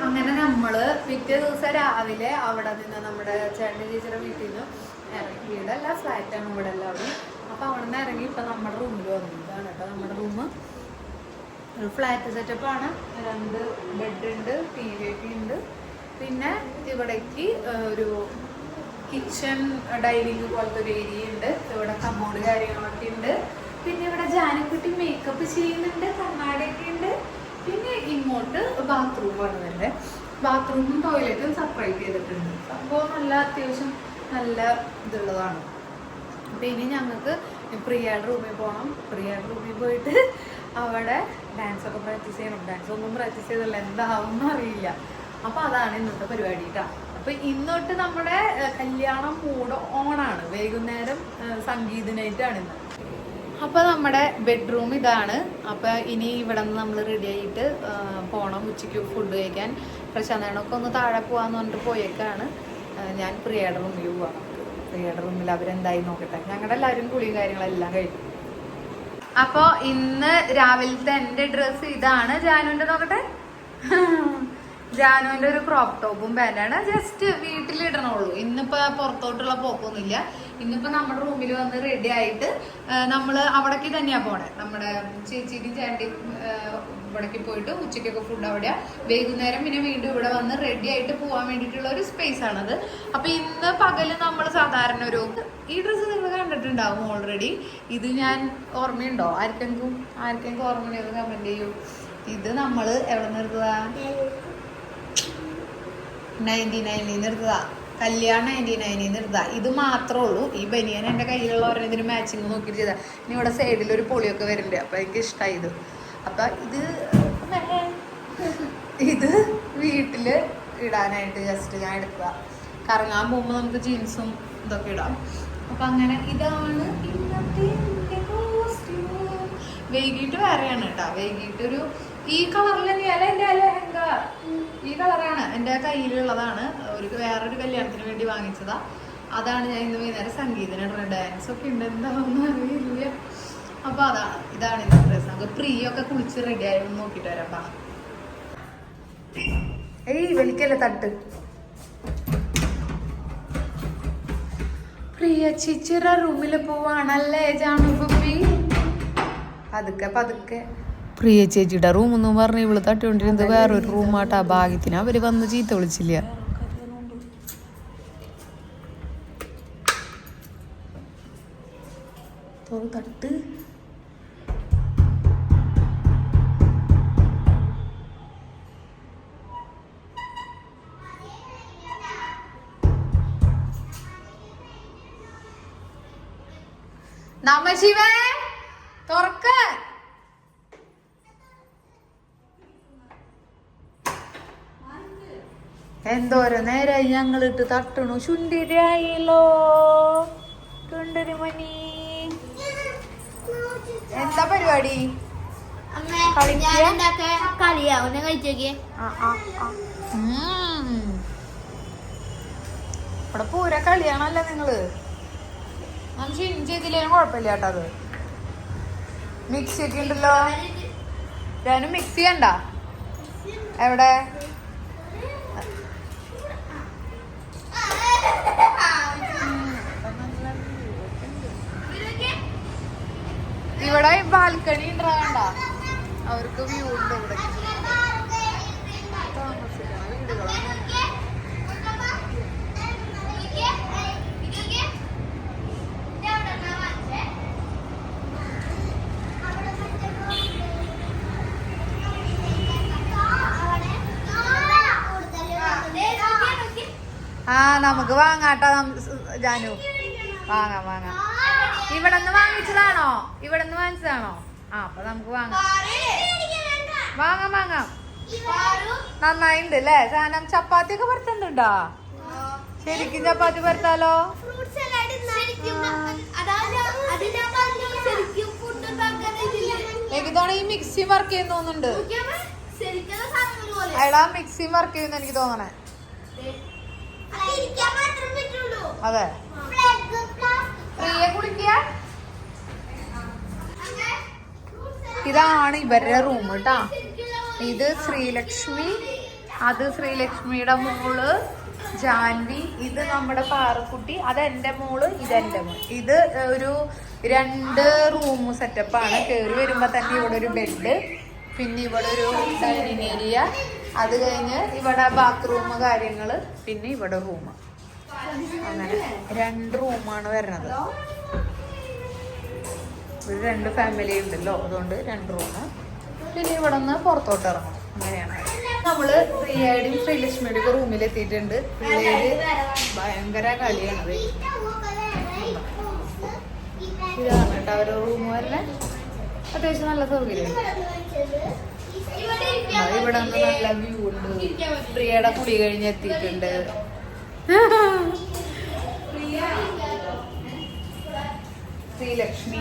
അങ്ങനെ നമ്മള് പിറ്റേ ദിവസം രാവിലെ അവിടെ നിന്ന് നമ്മുടെ ചേട്ടൻ ചേച്ചിയുടെ വീട്ടിൽ നിന്ന് ഇറങ്ങി. വീടല്ല, ഫ്ലാറ്റാണ് ഇവിടെ എല്ലാവരും. അപ്പൊ അവിടെ നിന്ന് ഇറങ്ങി ഇപ്പൊ നമ്മുടെ റൂമിൽ വന്നു. ഇതാണ് കേട്ടോ നമ്മുടെ റൂം. ഒരു ഫ്ലാറ്റ് സെറ്റപ്പാണ്. 2 ബെഡ് ഉണ്ട്, TV ഒക്കെ ഉണ്ട്. പിന്നെ ഇവിടേക്ക് ഒരു കിച്ചൺ ഡൈനിങ് പോലത്തെ ഒരു ഏരിയ ഉണ്ട്. ഇവിടെ കബോർഡ് കാര്യങ്ങളൊക്കെ ഉണ്ട്. പിന്നെ ഇവിടെ ജാനക്കുട്ടി മേക്കപ്പ് ചെയ്യുന്നുണ്ട്, കണ്ണാടിയൊക്കെ ഉണ്ട്. പിന്നെ ഇങ്ങോട്ട് ബാത്റൂമാണ് തന്നെ. ബാത്റൂമും ടോയ്ലറ്റും സെപ്പറേറ്റ് ചെയ്തിട്ടുണ്ട്. അപ്പോൾ നല്ല അത്യാവശ്യം നല്ല ഇതുള്ളതാണ്. അപ്പം ഇനി ഞങ്ങൾക്ക് പ്രിയയുടെ റൂമിൽ പോകണം. പ്രിയയുടെ റൂമിൽ പോയിട്ട് അവിടെ ഡാൻസൊക്കെ പ്രാക്ടീസ് ചെയ്യണം. ഡാൻസ് ഒന്നും പ്രാക്ടീസ് ചെയ്തില്ല, എന്താവും അറിയില്ല. അപ്പോൾ അതാണ് ഇന്നത്തെ പരിപാടി കേട്ടോ. അപ്പോൾ ഇന്നോട്ട് നമ്മുടെ കല്യാണം മൂഡ് ഓണാണ്. വൈകുന്നേരം സംഗീത നൈറ്റാണ് ഇന്ന്. അപ്പോൾ നമ്മുടെ ബെഡ്റൂം ഇതാണ്. അപ്പോൾ ഇനി ഇവിടെ നിന്ന് നമ്മൾ റെഡി ആയിട്ട് പോകണം ഉച്ചയ്ക്ക് ഫുഡ് കഴിക്കാൻ. പ്രശാന്തനൊക്കെ ഒന്ന് താഴെ പോകാമെന്ന് പറഞ്ഞിട്ട് പോയേക്കാണ്. ഞാൻ പ്രിയയുടെ റൂമിൽ പോവാം. പ്രിയയുടെ റൂമിൽ അവരെന്തായി നോക്കട്ടെ. ഞങ്ങളുടെ എല്ലാവരും കുളിയും കാര്യങ്ങളെല്ലാം കഴിഞ്ഞു. അപ്പോൾ ഇന്ന് രാവിലത്തെ എൻ്റെ ഡ്രസ്സ് ഇതാണ്. ജാനുവിൻ്റെ നോക്കട്ടെ. ജാനുവിൻ്റെ ഒരു ക്രോപ്പ് ടോപ്പും പാൻറ്റാണ്. ജസ്റ്റ് വീട്ടിലിടണുള്ളൂ. ഇന്നിപ്പോൾ പുറത്തോട്ടുള്ള പോക്കൊന്നുമില്ല. ഇന്നിപ്പോൾ നമ്മുടെ റൂമിൽ വന്ന് റെഡി ആയിട്ട് നമ്മൾ അവിടേക്ക് തന്നെയാണ് പോണേ. നമ്മുടെ ചേച്ചിയുടെയും ചേട്ടൻ്റെയും ഇവിടേക്ക് പോയിട്ട് ഉച്ചയ്ക്കൊക്കെ ഫുഡ് അവിടെയാണ്. വൈകുന്നേരം പിന്നെ വീണ്ടും ഇവിടെ വന്ന് റെഡി ആയിട്ട് പോകാൻ വേണ്ടിയിട്ടുള്ള ഒരു സ്പേസ് ആണത്. അപ്പം ഇന്ന് പകല് നമ്മൾ സാധാരണ ഒരു ഈ ഡ്രസ്സ് നിങ്ങൾ കണ്ടിട്ടുണ്ടാവും ഓൾറെഡി. ഇത് ഞാൻ ഓർമ്മയുണ്ടോ? ആർക്കെങ്കിലും ഓർമ്മയുണ്ടോ? കമൻറ്റ് ചെയ്യൂ. ഇത് നമ്മൾ എവിടെ നിർത്തുക? 99 നിർത്തുക. കല്യാണം 99 നിർത്തുക. ഇത് മാത്രമേ ഉള്ളൂ. ഈ ബനിയൻ എൻ്റെ കയ്യിലുള്ളവരെ ഇതിന് മാച്ചിങ് നോക്കിയിട്ട് ചെയ്താൽ. ഇനി ഇവിടെ സൈഡിൽ ഒരു പൊളിയൊക്കെ വരുന്നുണ്ട്. അപ്പം എനിക്ക് ഇഷ്ടമായി ഇത്. അപ്പം ഇത് വീട്ടിൽ ഇടാനായിട്ട് ജസ്റ്റ് ഞാൻ എടുക്കുക. കറങ്ങാൻ പോകുമ്പോൾ നമുക്ക് ജീൻസും ഇതൊക്കെ ഇടാം. അപ്പം അങ്ങനെ ഇതാണ് ഇന്നത്തെ കോസ്റ്റ്യൂം. വൈകിട്ട് വേറെയാണ് കേട്ടോ. വൈകിട്ടൊരു ഈ കളറിൽ തന്നെയല്ല എൻ്റെ ലെഹങ്ക. ഈ കളറാണ് എൻ്റെ കയ്യിലുള്ളതാണ്. വേറൊരു കല്യാണത്തിന് വേണ്ടി വാങ്ങിച്ചതാ. അതാണ് ഞാൻ ഇന്ന് വൈകുന്നേരം സംഗീതത്തിന് ഡാൻസ് ഒക്കെ ഉണ്ട്. എന്താണെന്ന് അറിയില്ല. അപ്പൊ ഇതാണ് ഇന്നത്തെ ഡ്രസ്. നമുക്ക് പ്രിയൊക്കെ കുളിച്ച് റെഡി ആയി നോക്കിട്ട് വരാപ്പാ. ഏയ് വലിക്കല്ലേ തട്ട്. പ്രിയ ചിച്ചിറ റൂമിൽ പോവാണല്ലേ ജാണു പപ്പി. പതുക്കെ പ്രിയ ചേച്ചിയുടെ റൂം എന്നും പറഞ്ഞ് ഇവള് തട്ടിക്കൊണ്ടിരുന്നത് വേറൊരു റൂമാട്ടാ. ഭാഗ്യത്തിന് അവര് വന്ന് ചീത്ത വിളിച്ചില്ല. തട്ട് നമശിവേ തുറക്ക. എന്തോരോ നേരായി ഞങ്ങളിട്ട് തട്ടണു. ചുണ്ടിരായില്ലോ ചുണ്ടരിമണി. എന്താ പരിപാടി? ഇവിടെ പൂര കളിയാണല്ലോ നിങ്ങള്. നമുക്ക് ചേഞ്ച് ചെയ്തില്ലേലും കുഴപ്പമില്ല കേട്ടോ. അത് മിക്സി ഒക്കെ ഉണ്ടല്ലോ. ഞാനും മിക്സി ചെയ്യണ്ട. എവിടെ? ഇവിടെ ബാൽക്കണി ഉണ്ടാകണ്ട. അവർക്ക് വ്യൂ ഉണ്ട്. ഇവിടെ താമസിക്കുന്ന വീടുകളാണ്. നമുക്ക് വാങ്ങാട്ടോ ജാനു. വാങ്ങാം. ഇവിടെ നിന്ന് വാങ്ങിച്ചതാണോ? അപ്പൊ നമുക്ക് വാങ്ങാം. നന്നായിണ്ട് അല്ലേ സാധനം. ചപ്പാത്തി ഒക്കെ പരത്തുന്നുണ്ടോ? ശരിക്കും ചപ്പാത്തി പരത്താലോ? എനിക്ക് തോന്നുന്നു ഈ മിക്സി വർക്ക് ചെയ്യുന്ന തോന്നുന്നുണ്ട്. അയാളാ മിക്സി വർക്ക് ചെയ്യുന്ന എനിക്ക് തോന്നണേ. അതെ. പ്രിയ കുളിക്കുക. ഇതാണ് ഇവരുടെ റൂം കേട്ടാ. ഇത് ശ്രീലക്ഷ്മി അത് ശ്രീലക്ഷ്മിയുടെ മോള് ജാൻവി, ഇത് നമ്മുടെ പാറക്കുട്ടി, അതെന്റെ മോള്, ഇതെന്റെ മോൾ. ഇത് ഒരു 2 റൂം സെറ്റപ്പാണ്. കയറി വരുമ്പോ തന്നെ ഇവിടെ ഒരു ബെഡ്, പിന്നെ ഇവിടെ ഒരു ഡൈനിങ് ഏരിയ, അത് കഴിഞ്ഞ് ഇവിടെ ബാത്റൂം കാര്യങ്ങള്, പിന്നെ ഇവിടെ റൂം. അങ്ങനെ 2 റൂമാണ് വരുന്നത്. ഒരു 2 ഫാമിലി ഉണ്ടല്ലോ, അതുകൊണ്ട് 2 റൂം. പിന്നെ ഇവിടെ നിന്ന് പുറത്തോട്ട് ഇറങ്ങണം. അങ്ങനെയാണ്. നമ്മള് പ്രിയയുടെയും ശ്രീലക്ഷ്മിയുടെയും ഒക്കെ റൂമിൽ എത്തിയിട്ടുണ്ട്. പിള്ളേര് ഭയങ്കര കളിയാണത്. ഇതാണ് കേട്ടോ അവരുടെ റൂം വരെ. അത്യാവശ്യം നല്ല സൗകര്യം. ഇവിടെ നിന്ന് നല്ല വ്യൂ ഉണ്ട്. പ്രിയയുടെ കുടി കഴിഞ്ഞ് എത്തിയിട്ടുണ്ട്. ശ്രീലക്ഷ്മി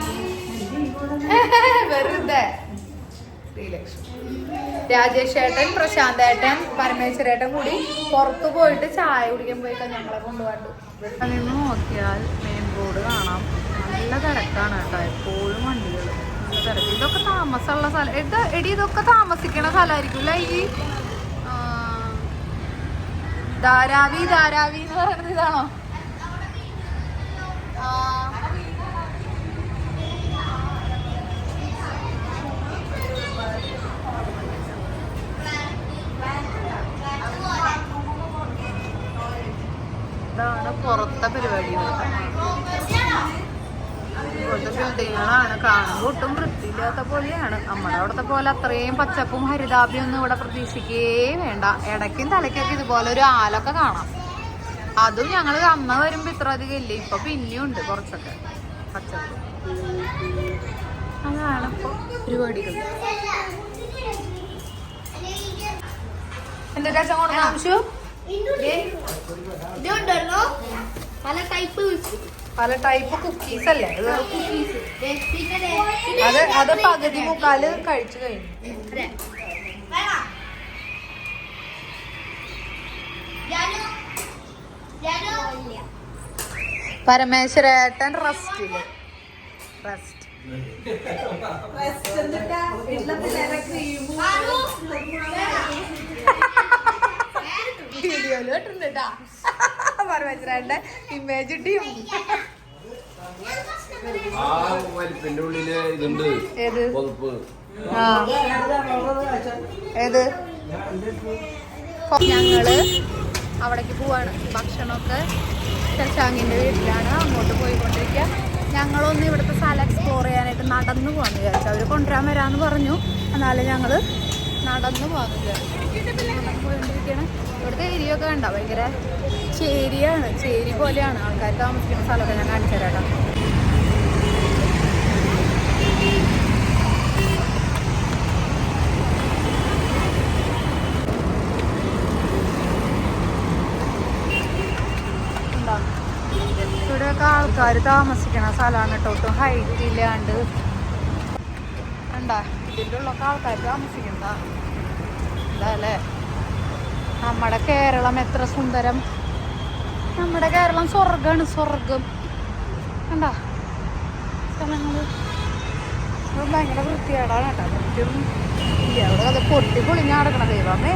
വെറുതെ ശ്രീലക്ഷ്മി, രാജേഷ് ഏട്ടൻ, പ്രശാന്ത് ഏട്ടൻ, പരമേശ്വരേട്ടൻ കൂടി പുറത്തു പോയിട്ട് ചായ കുടിക്കാൻ പോയിക്കാൻ ഞങ്ങളെ കൊണ്ടുപോകണ്ടു. ഇവിടെ നിന്ന് നോക്കിയാൽ മെയിൻ റോഡ് കാണാം. നല്ല തിരക്കാണ് കേട്ടോ, എപ്പോഴും വണ്ടികൾ, നല്ല തിരക്ക്. ഇതൊക്കെ താമസമുള്ള സ്ഥലം. ഇതൊക്കെ താമസിക്കണ സ്ഥലമായിരിക്കും ഈ ധാരാവി എന്ന് പറയുന്നത് ഇതാണോ? ഇതാണ് പുറത്തെ പരിപാടി. ഇപ്പോഴത്തെ ബിൽഡിങ്ങുകളാണ്, കാണുമ്പോൾ ഒട്ടും വൃത്തിയില്ലാത്ത പോലെയാണ്. നമ്മുടെ അവിടുത്തെ പോലെ അത്രയും പച്ചപ്പും ഹരിതാഭ്യം ഒന്നും ഇവിടെ പ്രതീക്ഷിക്കേ വേണ്ട. ഇടയ്ക്കും തലയ്ക്കൊക്കെ ഇതുപോലെ ഒരു ആലൊക്കെ കാണാം. അതും ഞങ്ങൾ അന്ന് വരുമ്പോ ഇത്ര അധികം ഇല്ല. ഇപ്പൊ പിന്നെയും ഉണ്ട് കുറച്ചൊക്കെ പച്ചപ്പ്. അതാണ് ഇപ്പൊ പരിപാടികൾ. എന്തൊക്കെ ആവശ്യം? പല ടൈപ്പ് കുക്കീസ് അല്ലേ? അത് പകുതി മുക്കാല് കഴിച്ചു കഴിഞ്ഞു. പരമേശ്വരേട്ടൻ റെസ്റ്റില്. വീഡിയോയില് കേട്ടിട്ടുണ്ട് കേട്ടാ പരമേശ്വരേട്ടന്റെ ഇമേജ് ടീം. ഏത് ഏത് ഞങ്ങള് അവിടേക്ക് പോവാണ്. ഭക്ഷണമൊക്കെ ശശാങ്കിന്റെ വീട്ടിലാണ്, അങ്ങോട്ട് പോയിക്കൊണ്ടിരിക്കുക. ഞങ്ങളൊന്ന് ഇവിടുത്തെ സ്ഥലം എക്സ്പ്ലോർ ചെയ്യാനായിട്ട് നടന്നു പോകാന്ന് വിചാരിച്ചു. അവര് കൊണ്ടുവരാൻ വരാന്ന് പറഞ്ഞു. എന്നാലും ഞങ്ങള് നടന്നു പോകാന്ന് വിചാരിച്ചു. പോയിക്കൊണ്ടിരിക്കുകയാണ്. ഇവിടുത്തെ ഏരിയ ഒക്കെ കണ്ടോ, ഭയങ്കര ചേരിയാണ്, ചേരി പോലെയാണ്. ആൾക്കാർ താമസിക്കുന്ന സ്ഥലമൊക്കെ ഞാൻ കാണിച്ചു തരാം. ഇവിടെയൊക്കെ ആൾക്കാർ താമസിക്കണ സ്ഥലമാണ് കേട്ടോ. ഒട്ടും ഹൈറ്റ് ഇല്ലാണ്ട് ഉണ്ടാ. ഇതിൻ്റെ ഉള്ളൊക്കെ ആൾക്കാർ താമസിക്കുന്നതാ. എന്താ അല്ലേ? നമ്മുടെ കേരളം എത്ര സുന്ദരം. നമ്മുടെ കേരളം സ്വർഗമാണ്, സ്വർഗം. കണ്ടാ സ്ഥലങ്ങള് ഭയങ്കര വൃത്തികേടാണ് കേട്ടോ. വൃത്തിയും ഇല്ല. അവിടെ അത് പൊട്ടി പൊളിഞ്ഞ് നടക്കണം. ദൈവമേ,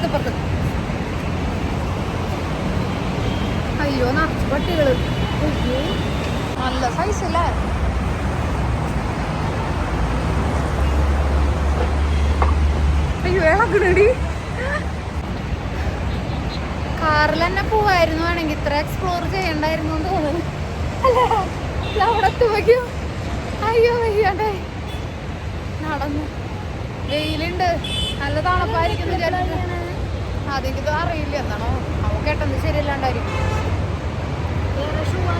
ഇപ്പുറത്ത് അയ്യോ നിറച്ച് പട്ടികള്. നല്ല സൈസ് അല്ലേ? അയ്യോ ഇളകണടി. കാറിൽ തന്നെ പോവായിരുന്നു. വേണമെങ്കിൽ ഇത്ര എക്സ്പ്ലോർ ചെയ്യണ്ടായിരുന്നു എന്ന് തോന്നുന്നു. അല്ല അവിടെ എത്തുമ്പോഴേക്കും അയ്യോ വയ്യാണ്ടേ നടന്നു. വെയിലുണ്ട്, നല്ല തണുപ്പായിരിക്കും വിചാരിച്ചു. അതെനിക്കിത് അറിയില്ല എന്താണോ അവൻ കേട്ടത് ശരിയല്ലാണ്ടായിരിക്കും.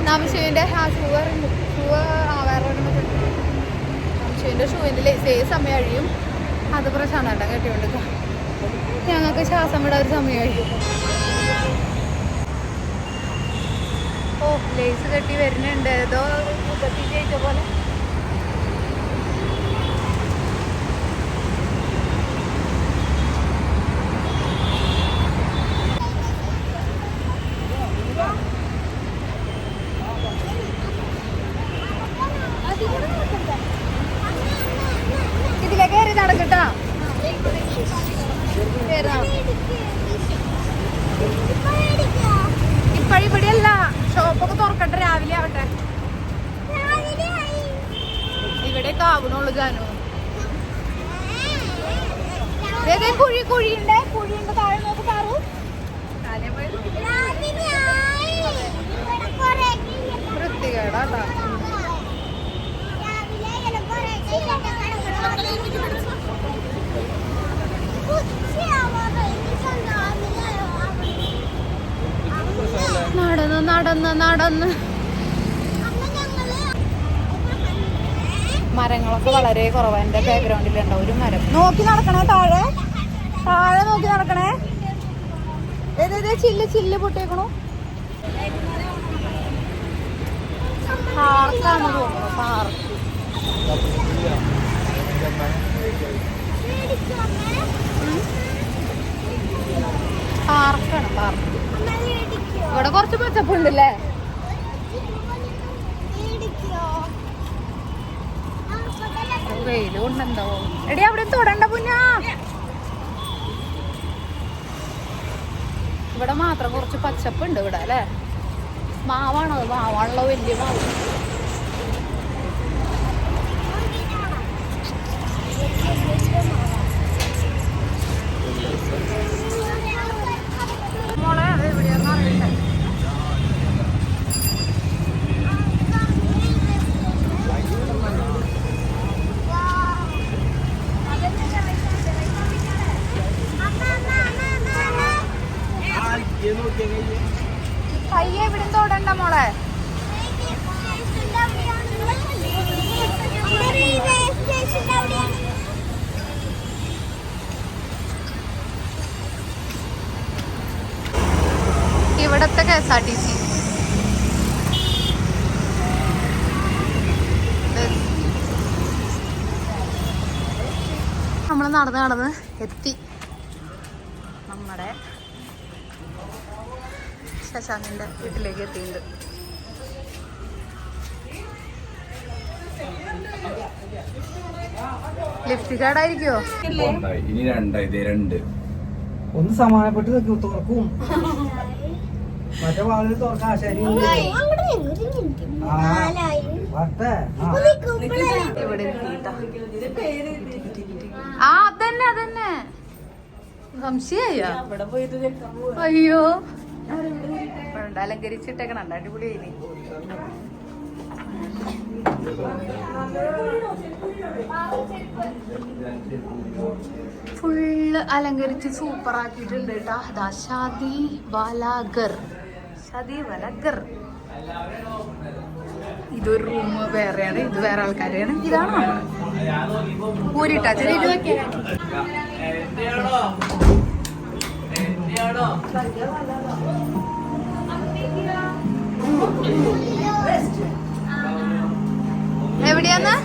നംശുവിന്റെ ഷൂ അറിയുന്നു. ഷൂ വേറെ നംശുവിന്റെ ഷൂവിന്റെ സേം സമയം കഴിയും. അത് പ്രശാന്തേട്ടൻ കെട്ടിക്കൊണ്ടിരിക്കുക. ഞങ്ങൾക്ക് ശ്വാസം വിടാൻ ഒരു സമയം കഴിയും. ഓ ലേസ് കെട്ടി വരുന്നുണ്ട്. ഏതോ മുഖത്തി ജയിച്ച പോലെ. ഇതിലെ കയറി നടക്കട്ടാ. ഇപ്പഴിപ്പടിയല്ല, ഷോപ്പൊക്കെ തുറക്കട്ടെ, രാവിലെ ആവട്ടെ. ഇവിടെ ആവണുള്ളു ജാനു. കുഴിയുണ്ട് താഴെ നോക്ക് പാറു. വൃത്തികേടാട്ടാ. നടന്ന് നടന്ന് നടന്ന് മരങ്ങളൊക്കെ വളരെ കുറവാണ്. എൻ്റെ ബാക്ക്ഗ്രൗണ്ടിലുണ്ടാവും ഒരു മരം. നോക്കി നടക്കണേ, താഴെ താഴെ നോക്കി നടക്കണേ. ഏതേതേ ചില്ല് പൊട്ടിയേക്കണു. പാർക്കാണ് തോന്നുന്നു, പാർക്ക്. പാർക്കാണ്, പാർക്ക്. ഇവിടെ കുറച്ച് പച്ചപ്പുണ്ടല്ലേ. വെയില് കൊണ്ടെന്താവോ. എടി അവിടെ തൊടണ്ട പുന്നാ. ഇവിടെ മാത്രം കുറച്ച് പച്ചപ്പുണ്ട് ഇവിടെ അല്ലേ. മാവാണോ? മാവാണല്ലോ, വലിയ മാവ്. മോളെ എവിടെയാന്ന് അറിയണ്ടേ. കയ്യെ ഇവിടെ തൊടണ്ട മോളെ. ഇവിടത്തെ KSRTC നമ്മൾ നടന്ന് എത്തി നമ്മുടെ ശശാങ്കിന്റെ വീട്ടിലേക്ക് എത്തിയിട്ടുണ്ട്. ലിഫ്റ്റ് കാർഡായിരിക്കോ? ഇനി രണ്ട് ഒന്ന് സമാനപ്പെട്ട് തുറക്കും. മറ്റേ വാതിൽ തുറക്കാൻ ആശാരി ഇവിടെ അതന്നെ സംശയ. അയ്യോ അലങ്കരിച്ചിട്ടേക്കണം, അടിപൊളിയായി. ഫുള്ള് അലങ്കരിച്ച് സൂപ്പർ ആക്കിയിട്ടുണ്ട് കേട്ടാ. അതാ ഷാദി വാലാഗർ. ഇതൊരു റൂം വേറെയാണ്, ഇത് വേറെ ആൾക്കാരെയാണ്. ഇതാണോ ഊരിട്ടാ ഇത് വെക്കാൻ. എവിടെയാന്ന്?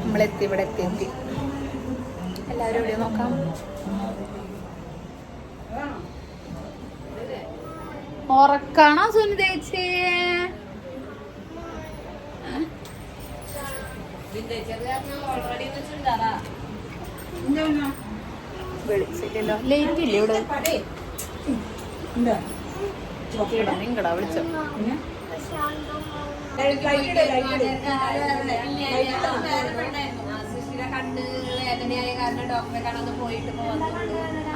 നമ്മളെത്തി, ഇവിടെ എത്തി. എല്ലാവരും എവിടെയോ നോക്കാം. ഉറക്കാണോ സുനിതേച്ചി? വിളിച്ചില്ലല്ലോ. ലേറ്റ് ഇല്ലേ ഇവിടെ? നിങ്ങടാ വിളിച്ചോ?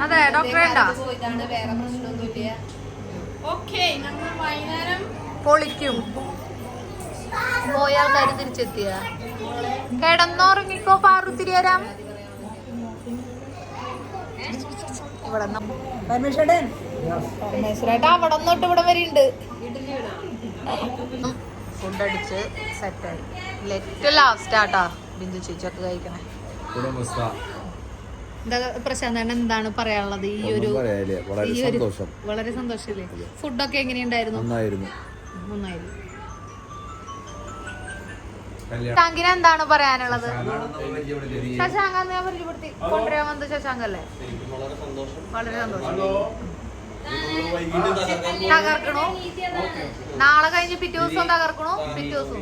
അതെ, ഡോക്ടറെ വേറെ പ്രശ്നമൊന്നുമില്ല. പൊളിക്കും. പോയ ആൾക്കാർ തിരിച്ചെത്തിയ കിടന്നുറങ്ങിക്കോ. പാറുത്തിരി വരാം. ഇവിടെ പരമേശ്വരായിട്ട് അവിടെ തൊട്ട് ഇവിടെ വരെയുണ്ട്. ഫുഡ് അടിച്ച് സെറ്റായി. ഏറ്റവും ലാസ്റ്റ് ആട്ടാ ബിന്ദു ചേച്ചിയൊക്കെ കഴിക്കണേ. പ്രശാന്തൻ എന്താണ് പറയാനുള്ളത്? വളരെ സന്തോഷല്ലേ? ഫുഡൊക്കെ എങ്ങനെയുണ്ടായിരുന്നു? നന്നായിരുന്നു. ശശാങ്കിന് എന്താണ് പറയാനുള്ളത്? ശശാങ്ക ഞാൻ പരിചയപ്പെടുത്തി കൊണ്ടുവരാൻ വന്നത് ശശാങ്കല്ലേ? വളരെ സന്തോഷം. തകർക്കണോ? നാളെ കഴിഞ്ഞ് പിറ്റേ ദിവസം തകർക്കണോ? പിറ്റേ ദിവസം.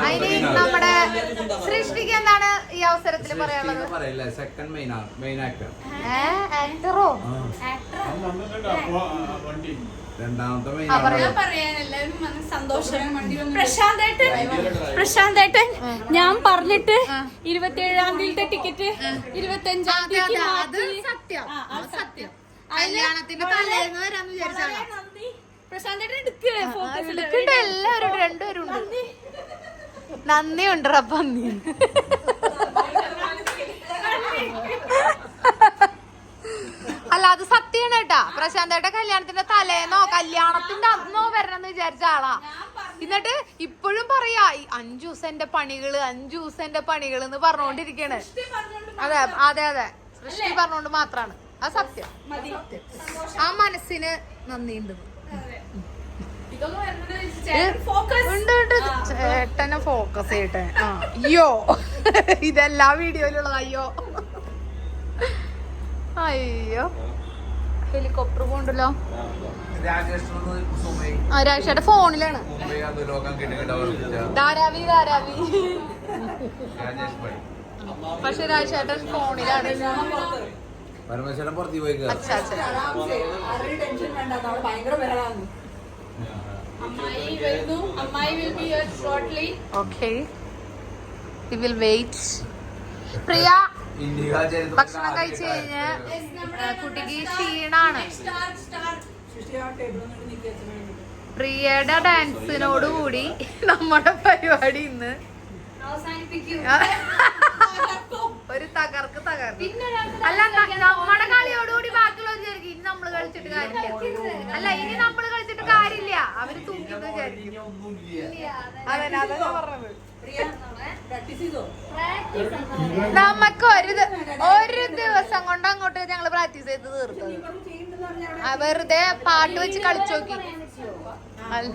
അതിന് നമ്മുടെ സൃഷ്ടിക്ക് എന്താണ് ഈ അവസരത്തിൽ പറയാനുള്ളത്? ആക്ടറോ? പ്രശാന്തേട്ടൻ ഞാൻ പറഞ്ഞിട്ട് 27-ാം തീയതി ടിക്കറ്റ് 25-ാം തീയതി സത്യം. കല്യാണത്തിന്റെ തലേന്ന് വരാന്ന് വിചാരിച്ചാണ്. പ്രശാന്തേട്ടൻ എടുക്കണ്ട് എല്ലാവരും രണ്ടുപേരും ഉണ്ട്. നന്ദി ഉണ്ട് പന്നി. അല്ല അത് സത്യമാണ് കേട്ടാ. പ്രശാന്തേട്ട കല്യാണത്തിന്റെ തലേന്നോ കല്യാണത്തിന്റെ അന്നോ വരണമെന്ന് വിചാരിച്ച ആളാ. എന്നിട്ട് ഇപ്പോഴും പറയാ 5 ദിവസന്റെ പണികള് 5 ദിവസന്റെ പണികള് എന്ന് പറഞ്ഞോണ്ടിരിക്കാണ്. അതെ അതെ അതെ സൃഷ്ടി പറഞ്ഞോണ്ട് മാത്രാണ് അത് സത്യം. ആ മനസ്സിന് നന്ദിയുണ്ട്. ചേട്ടനെ ഫോക്കസ് ചെയ്യട്ടെ. അയ്യോ ഇതെല്ലാ വീഡിയോയിലുള്ളത്. അയ്യോ ഹെലികോപ്റ്റർ പോണ്ടല്ലോ. രാജേഷേട്ട ഫോണിലാണ്. ധാരാവി പക്ഷെ രാജേട്ടൻ ഫോണിലാണ്. പരമേശ്വരൻ പുറത്തേക്ക് പോയി. പ്രിയ ഭക്ഷണം കഴിച്ചു കഴിഞ്ഞ് കുട്ടിക്ക് ക്ഷീണാണ്. പ്രിയയുടെ ഡാൻസിനോടുകൂടി നമ്മുടെ പരിപാടി ഇന്ന് ഒരു തകർക്ക്. അല്ല നമ്മുടെ കളിയോടുകൂടി ബാക്കിയുള്ള വിചാരിക്കും ഇനി നമ്മള് കളിച്ചിട്ട് കാര്യമില്ല. അല്ല ഇനി നമ്മള് കളിച്ചിട്ട് കാര്യമില്ല. അവര് തൂക്കിന്ന് വിചാരിക്കും. അതെ പറഞ്ഞത്. നമുക്ക് ഒരു ദിവസം കൊണ്ട് അങ്ങോട്ട് ഞങ്ങള് പ്രാക്ടീസ് ചെയ്ത് തീർത്തത്. വെറുതെ പാട്ട് വെച്ച് കളിച്ചു നോക്കി. അല്ല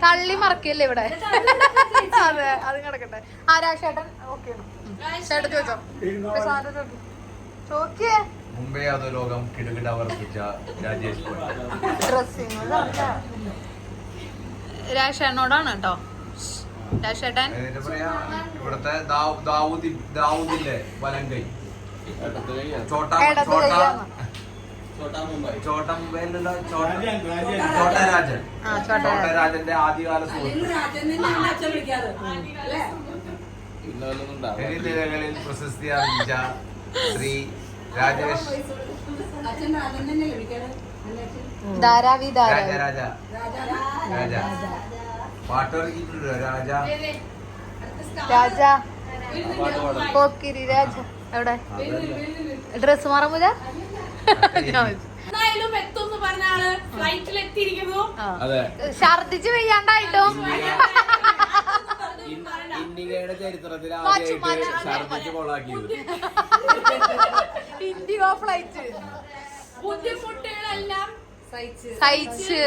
തള്ളി മറക്കല്ലേ ഇവിടെ. അതെ അത് കിടക്കട്ടെ. ആരാശേട്ടൻ ഓക്കെ ചേട്ടൻ ചോദിച്ചോ? ചോദിക്കേ. മുംബൈ അധോലോകം കിടുകിട വർദ്ധിച്ച രാജേഷ് ഡ്രസ്സിങ് രാജേഷനോടാണ് കേട്ടോ. രാജേട്ടൻ ഇവിടുത്തെ ദാവൂദില്ലേ വലങ്കൈ ചോട്ടാ മുംബൈയിലുള്ള ചോട്ടരാജന്റെ ആദ്യകാല നിലകളിൽ പ്രശസ്തി ആർജിച്ച ശ്രീ രാജേഷ് രാജ പാട്ടിറങ്ങിയിട്ടുണ്ടോ? രാജ പോക്കിരി രാജ എവിടെ? ഡ്രസ് മാറൂല. ഛർദിച്ച് വെയ്യാണ്ടായിട്ടോ. ഇന്ത്യയുടെ ചരിത്രത്തിൽ ഇന്ത്യ ഫ്ലൈറ്റ് ബുദ്ധിമുട്ടുകളെല്ലാം സഹിച്ച്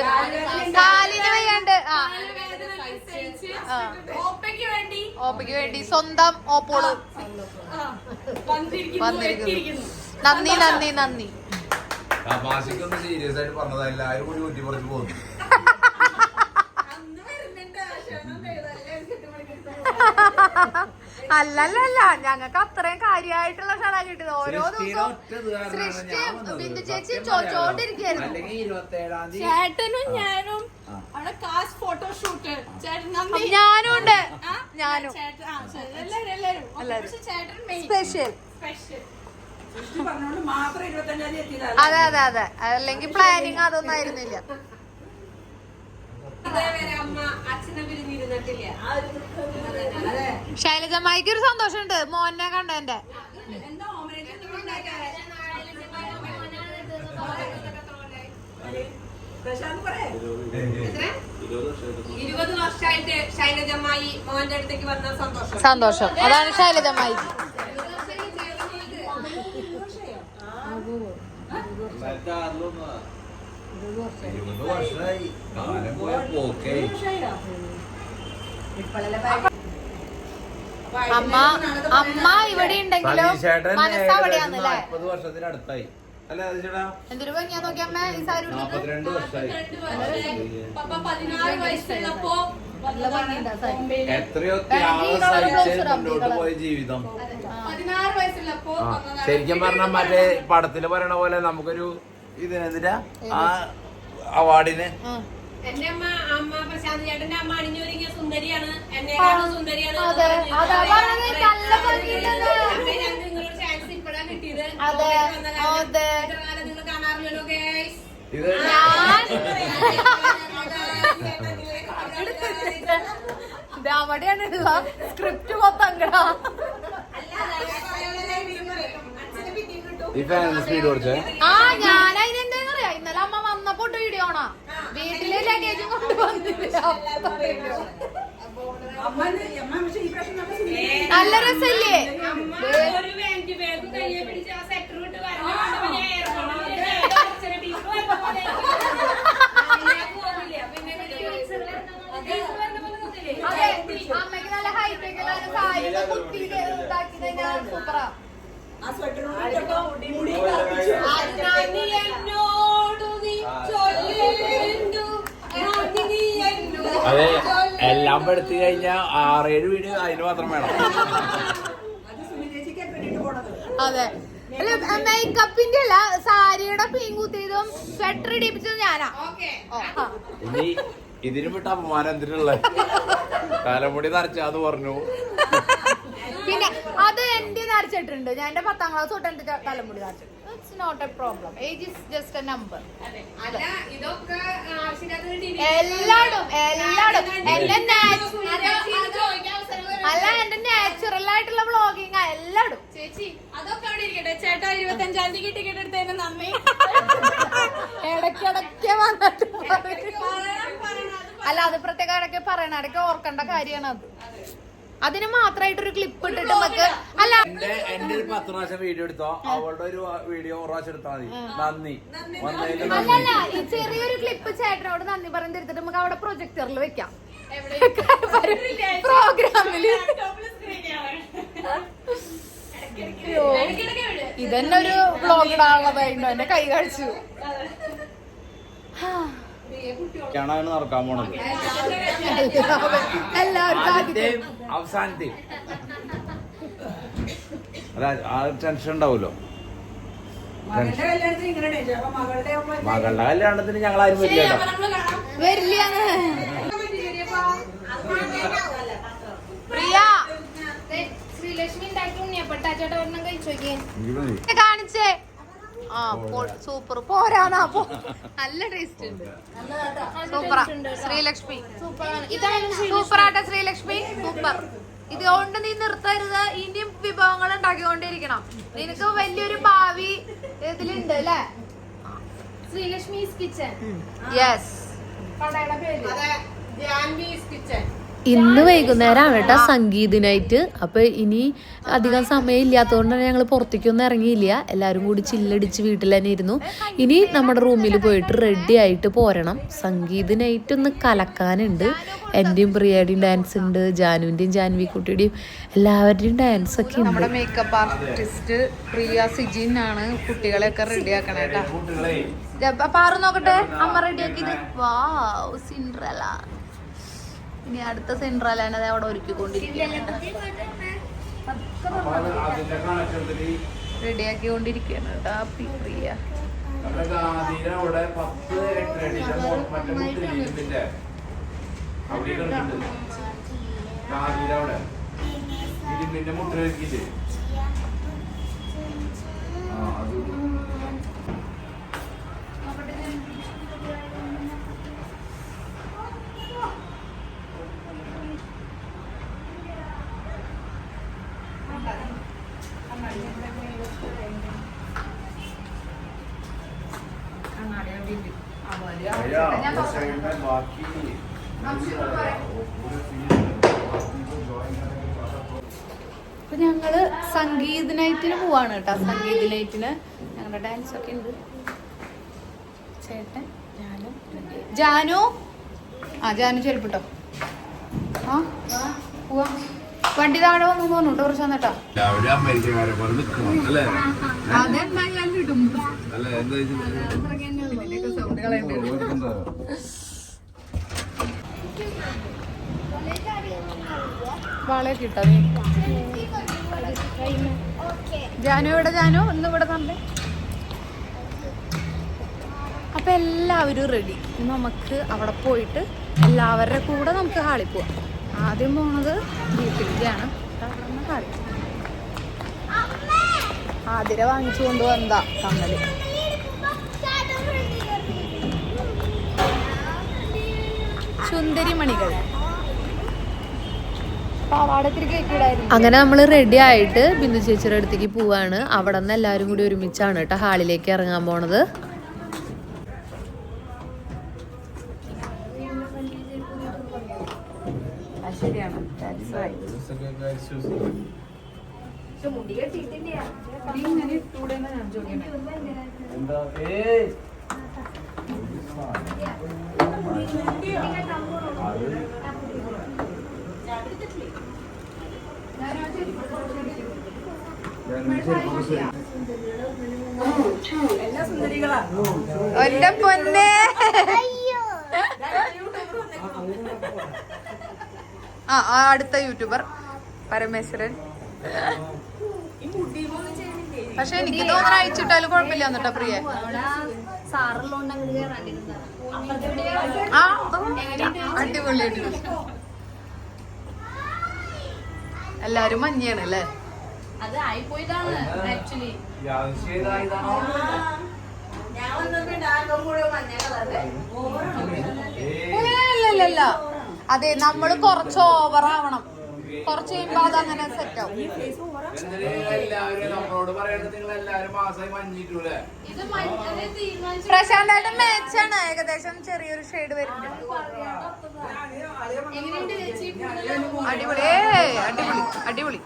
കാലിന് വയ്യാണ്ട് ഓപ്പയ്ക്ക് വേണ്ടി സ്വന്തം ഓപ്പോള് വന്നിരിക്കുന്നു. നന്ദി. തമാശക്കൊന്നും സീരിയസ് ആയിട്ട് പറഞ്ഞതാ. എല്ലാരും കൂടി ഊറ്റി പറിച്ചു പോകുന്നു. അല്ലല്ല ഞങ്ങൾക്ക് അത്രയും കാര്യമായിട്ടുള്ള ക്ഷണം കിട്ടിയത്. ഓരോ ദിവസവും സൃഷ്ടി ബിന്ദു ചേച്ചി ചോദിച്ചോണ്ടിരിക്കുന്നു. ചേട്ടനും ഞാനും അവിടെ കാസ്റ്റ് ഫോട്ടോഷൂട്ട് ഞാനും ഉണ്ട്. ഞാനും സ്പെഷ്യൽ. അതെ അല്ലെങ്കിൽ പ്ലാനിങ് അതൊന്നും ആയിരുന്നില്ല. ശൈലജമ്മയ്ക്ക് ഒരു സന്തോഷമുണ്ട് മോനെ കണ്ടതിന്റെ. സന്തോഷം അതാണ് ശൈലജമ്മായി. അമ്മ ഇവിടെ ഉണ്ടെങ്കിലും മനസ്സവിടെയാന്നല്ലേ 40 വർഷത്തിനടുത്തായി അല്ല ചേട്ടാ എന്തൊരു ഭംഗിയാ നോക്കി അമ്മ ഈ സാരി 42 വർഷമായി. പപ്പ 16 വയസ്സുള്ളപ്പോ എത്രയോ ത്യാഗം സഹിച്ച് മുന്നോട്ട് പോയ ജീവിതം. 16 വയസ്സുള്ളപ്പോ ശരിക്കും പറഞ്ഞാൽ മറ്റേ പടത്തില് പറയണ പോലെ നമുക്കൊരു ഇതിനെന്തിനാ ആ അവാർഡിന് എന്റെ അമ്മ പ്രശാന്ത് ചേട്ടന്റെ അമ്മ അണിഞ്ഞൊരുങ്ങിയ സുന്ദരിയാണ്, എന്നെക്കാളും സുന്ദരിയാണ്. നിങ്ങളൊരു ചാൻസ് ഇപ്പഴാണ് കിട്ടിയത്. നിങ്ങൾ കാണാറില്ലല്ലോ ഗേൾസ്. ഇത് അവിടെയാണ് സ്ക്രിപ്റ്റ് മൊത്തം അങ്ങടാ. ഈ ഫാൻ സ്പീഡ് കുറച്ച് ആ ഞാൻ അതിനെന്താന്നറിയാ ഇന്നലെ അമ്മ വന്നപ്പോ വീഡിയോ ആണോ വീട്ടിലെ ലഗേജും കൊണ്ട് വന്നില്ല. നല്ല രസല്ലേ ഒരു വേണ്ടി വേഗം കയ്യെ പിടിച്ച് ആ സെറ്റർ വിട്ട് വരണം. അതെ അമ്മയ്ക്ക് നല്ല ഹൈറ്റ് ഒക്കെ സാരി കുത്തിയിട്ട് ഇതാക്കി സൂപ്പറാ. അതെ എല്ലാം പെടുത്തി കഴിഞ്ഞാൽ 6-7 വീഡിയോ അതിന് മാത്രം വേണം. അതെ മേക്കപ്പിന്റെ അല്ല സാരിയുടെ പീങ്കുത്തിയതും സ്വെറ്റർ ഇടിപ്പിച്ചതും ഞാനാ. ഇനി ഇതിനും വിട്ട അപമാനം എന്തിനുള്ള തലമുടി നരച്ചാന്ന് പറഞ്ഞു. പിന്നെ അത് എന്റെ നരച്ചിട്ടുണ്ട്. ഞാൻ എന്റെ 10ാം ക്ലാസ് തൊട്ട് എന്റെ തലമുടി നരച്ചിട്ടുണ്ട്. It's not a problem. Age is just a number. ഇതൊക്കെ എല്ലാടും എന്റെ അല്ല എന്റെ നാച്ചുറൽ ആയിട്ടുള്ള വ്ളോഗിങ് എല്ലാടും. ചേച്ചി അതൊക്കെ അവിടെ ഇരിക്കട്ടെ. ചേട്ടാ 25-ാം തീയതി ടിക്കറ്റ് എടുത്തതിന് നന്ദി. ഇടയ്ക്കിടയ്ക്ക് വന്നിട്ട് അല്ല അത് പ്രത്യേക ഇടയ്ക്ക് പറയണ ഇടയ്ക്ക് ഓർക്കേണ്ട കാര്യമാണ് അത്. അതിന് മാത്രമായിട്ടൊരു ക്ലിപ്പ് ഇട്ടിട്ട് നമുക്ക് അല്ല എന്റെ ഒരു 10 പ്രാവശ്യം വീഡിയോ എടുത്തോ, അവളുടെ ഒരു വീഡിയോ 1 പ്രാവശ്യം എടുത്താൽ മതി. നന്ദി വന്നതിന് അല്ലല്ല ഈ ചെറിയൊരു ക്ലിപ്പ് ചേട്ടനോട് നന്ദി പറഞ്ഞ് എടുത്തിട്ട് നമുക്ക് അവിടെ പ്രൊജക്ടറിൽ വെക്കാം പ്രോഗ്രാമില്. ഇതന്നെ ഒരു വ്ളോഗ് ഇടാനുള്ളതായിരുന്നു. എന്റെ കൈ കഴിച്ചു. ാണ് നടക്കാൻ പോണത് എല്ലാവരും അവസാനത്തെ. അല്ല ആ ടെൻഷൻ ഉണ്ടാവുമല്ലോ. മകളുടെ കല്യാണത്തിന് ഞങ്ങൾ ആരും വരില്ല കേട്ടോ. വരില്ല. പ്രിയ ശ്രീലക്ഷ്മി ഉണ്ടാക്കി ഉണ്ണിയപ്പെട്ട ചേട്ടാ ഒരെണ്ണം കഴിച്ചോക്കേ. കാണിച്ചേ. ആ സൂപ്പർ പോരാന്നാ. നല്ല ടേസ്റ്റ് ഉണ്ട്. സൂപ്പറാ ശ്രീലക്ഷ്മി. സൂപ്പറാട്ടെ ശ്രീലക്ഷ്മി സൂപ്പർ. ഇതുകൊണ്ട് നീ നിർത്തരുത്. ഇനിയും വിഭവങ്ങൾ ഉണ്ടാക്കിക്കൊണ്ടിരിക്കണം. നിനക്ക് വലിയൊരു ഭാവി ഇതിലുണ്ട് അല്ലേ? ശ്രീലക്ഷ്മീസ് കിച്ചൻ. യെസ് കടയുടെ പേര് ജാൻവീസ് കിച്ചൻ. ഇന്ന് വൈകുന്നേരമാണ് കേട്ടോ സംഗീത നൈറ്റ്. അപ്പോൾ ഇനി അധികം സമയം ഇല്ലാത്തതുകൊണ്ടാണ് ഞങ്ങൾ പുറത്തേക്കൊന്നും ഇറങ്ങിയില്ല. എല്ലാവരും കൂടി ചില്ലടിച്ച് വീട്ടിൽ തന്നെ ഇരുന്നു. ഇനി നമ്മുടെ റൂമിൽ പോയിട്ട് റെഡി ആയിട്ട് പോരണം. സംഗീത നൈറ്റ് ഒന്ന് കലക്കാനുണ്ട്. എൻ്റെയും പ്രിയയുടെയും ഡാൻസ് ഉണ്ട്, ജാനുവിൻ്റെയും ജാൻവിക്കുട്ടിയുടെയും എല്ലാവരുടെയും ഡാൻസ് ഒക്കെ ഉണ്ട്. നമ്മുടെ മേക്കപ്പ് ആർട്ടിസ്റ്റ് പ്രിയ സിജിൻ ആണ് കുട്ടികളെയൊക്കെ റെഡിയാക്കണം കേട്ടോ. പാറു നോക്കട്ടെ അമ്മ റെഡിയാക്കിയത്. വാവ് സിൻഡ്രല്ല. ഇനി അടുത്ത സെൻട്രലാണ് അത് അവിടെ ഒരുക്കിക്കൊണ്ടിരിക്കുകയാണ്. റെഡിയാക്കിക്കൊണ്ടിരിക്കുകയാണ് കേട്ടോ പ്രിയ. അപ്പൊ ഞങ്ങള് സംഗീത നൈറ്റിന് പോവാണ് കേട്ടോ. സംഗീത നൈറ്റിന് ഞങ്ങളുടെ ഡാൻസ് ഒക്കെ ഉണ്ട്. ചേട്ടൻ ജാനു ജാനു ചെരുപ്പിട്ടോ. ആ പോവാ വണ്ടി താഴെ വന്നു തോന്നുട്ടോ കുറച്ച് വന്നിട്ടാ എല്ലാവരും അമേരിക്കക്കാരെ പോലെ നിൽക്കണം അല്ലേ? അതെന്തായാലും കിട്ടും അല്ലേ എന്താ വളരെ കിട്ടാ ജാനു ഇവിടെ ജാനു ഇന്ന് ഇവിടെ തന്നെ. അപ്പൊ എല്ലാവരും റെഡി. നമുക്ക് അവിടെ പോയിട്ട് എല്ലാവരുടെ കൂടെ നമുക്ക് ഹാളിൽ പോവാം. ആദ്യം പോണത് വീട്ടിലേക്കാണ്. ഹാളി ആതിര വാങ്ങിച്ചു കൊണ്ടുവന്നതാ കമ്മല്. സുന്ദരി മണികൾ. അങ്ങനെ നമ്മൾ റെഡി ആയിട്ട് ബിന്ദു ചേച്ചിയുടെ അടുത്തേക്ക് പോവാണ്. അവിടെ നിന്ന് എല്ലാവരും കൂടി ഒരുമിച്ചാണ് കേട്ടോ ഹാളിലേക്ക് ഇറങ്ങാൻ പോണത്. ശരിയാണ്. എന്റെ പൊന്നെ അടുത്ത യൂട്യൂബർ പരമേശ്വരൻ. പക്ഷെ എനിക്ക് തോന്നുന്നു അയച്ചിട്ടാലും കുഴപ്പമില്ല എന്നിട്ടാ പ്രിയ. അടിപൊളിയായിട്ട് എല്ലാരും മഞ്ഞയാണ് അല്ലേ? അത് ആയിപ്പോയതാണ് ആക്ച്വലി. ഇല്ല അതെ, നമ്മള് കുറച്ച് ഓവർ ആവണം. കുറച്ച് കഴിയുമ്പോ അത് അങ്ങനെ സെറ്റ് ആവും. പ്രശാന്തായിട്ട് മാച്ചാണ്. ഏകദേശം ചെറിയൊരു ഷെയ്ഡ് വരുന്നുണ്ട്. അടിപൊളി അടിപൊളി അടിപൊളി.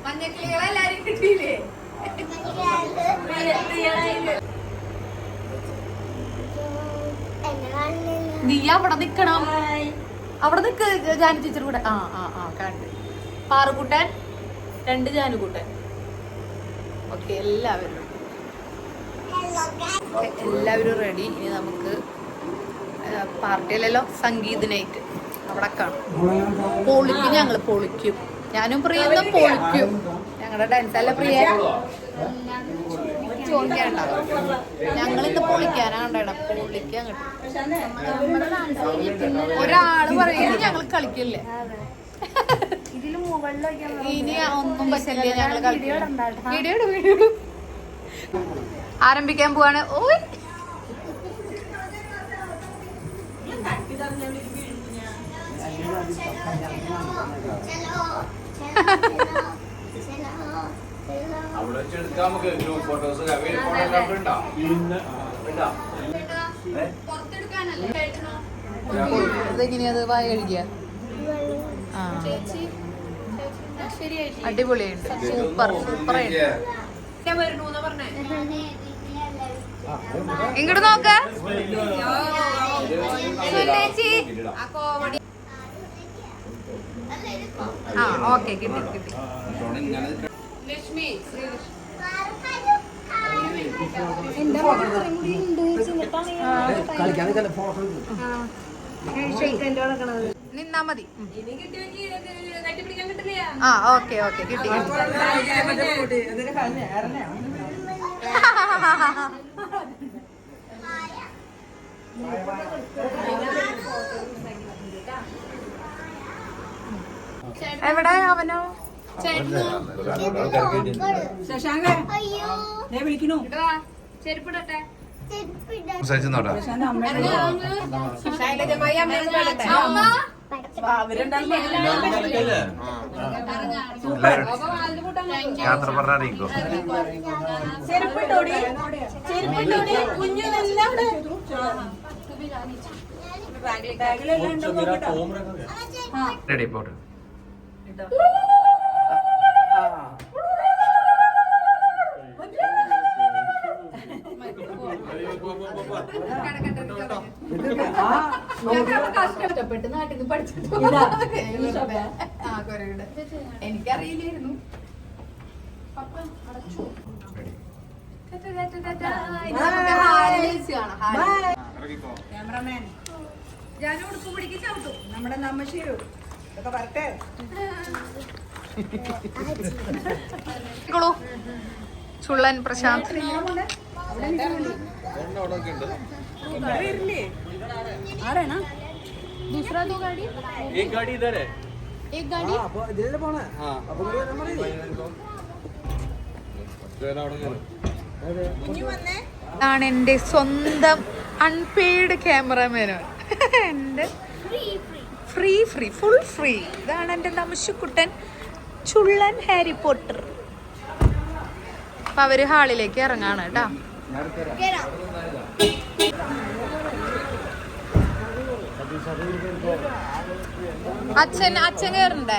മഞ്ഞക്കിളികളെല്ലാരും കിട്ടിയില്ലേ? നീ അവിടെ നിക്കണം. അവിടെ നിക്ക് ജാനു ടീച്ചർ കൂടെ. കണ്ട് പാറുകൂട്ടൻ 2 ജാനുകൂട്ടൻ. ഓക്കെ എല്ലാവരും റെഡി. ഇനി നമുക്ക് പാർട്ടിയല്ലല്ലോ, സംഗീത നൈറ്റ് അവിടെ കാണും. പൊളിക്കും, ഞങ്ങള് പൊളിക്കും. ഞാനും പ്രിയ പൊളിക്കും. ഞങ്ങളുടെ ഡാൻസ് അല്ല പ്രിയ ചോദിക്കണ്ട. ഞങ്ങളിന്ന് പൊളിക്കാനാ കണ്ടേണം. പൊളിക്കാൻ കിട്ടും. ഒരാള് പറയുന്നത് ഞങ്ങൾ കളിക്കില്ലേ? ഇനി ഒന്നും പറ്റില്ല, ഞങ്ങൾ കളിക്കില്ല. വീഡിയോ ആരംഭിക്കാൻ പോവാണ്. ഓയ് അവിടെ എടുക്കാം നമുക്ക് ഗ്രൂപ്പ് ഫോട്ടോസ്. അതെങ്ങനെയത് വായ കഴിക്കുക? അടിപൊളിയുണ്ട്. സൂപ്പറായിട്ട് ഇങ്ങോട്ട് നോക്ക. ഓക്കെ കിട്ടി. ലക്ഷ്മി നിന്നാ മതി. ഇനി കിട്ടിയെങ്കിൽ കെട്ടിപ്പിടിക്കാൻ കിട്ടില്ല. ഓക്കെ കിട്ടി. എവിടെ അവനോ? ചെരുപ്പിടട്ടെ. സംസാരിച്ചോട്ടെ. ശൈലജമായി അമ്മ യാത്ര പറഞ്ഞ അറിയിക്കോ. റെഡി പോട്ടെ. കഷ്ടപ്പെട്ട് നാട്ടിൽ നിന്ന് പഠിച്ചിട്ട് എനിക്കറിയില്ലായിരുന്നു. ഞാനും ഉടുപ്പ് പിടിക്ക് ചവിട്ടും നമ്മുടെ നമ്മശീരു ഇതൊക്കെ വരട്ടെ. ചുള്ളൻ പ്രശാന്ത് ആരാണ് दूसरा दो गाड़ी एक गाड़ी इधर है. एक गाड़ी അപ്പൊ ഇതിലല്ലേ പോണേ? അപ്പൊ ഇങ്ങോട്ട് വരാൻ പറയ്. ആണ് എൻ്റെ സ്വന്തം അൺപെയ്ഡ് ക്യാമറമാനോ. എൻ്റെ ഫ്രീ ഫുൾ ഫ്രീ. ഇതാണ് എൻ്റെ നമശുക്കുട്ടൻ ചുള്ളൻ ഹാരി പോട്ടർ. അപ്പൊ അവര് ഹാളിലേക്ക് ഇറങ്ങാണ് കേട്ടോ. അച്ഛൻ കയറണ്ടേ?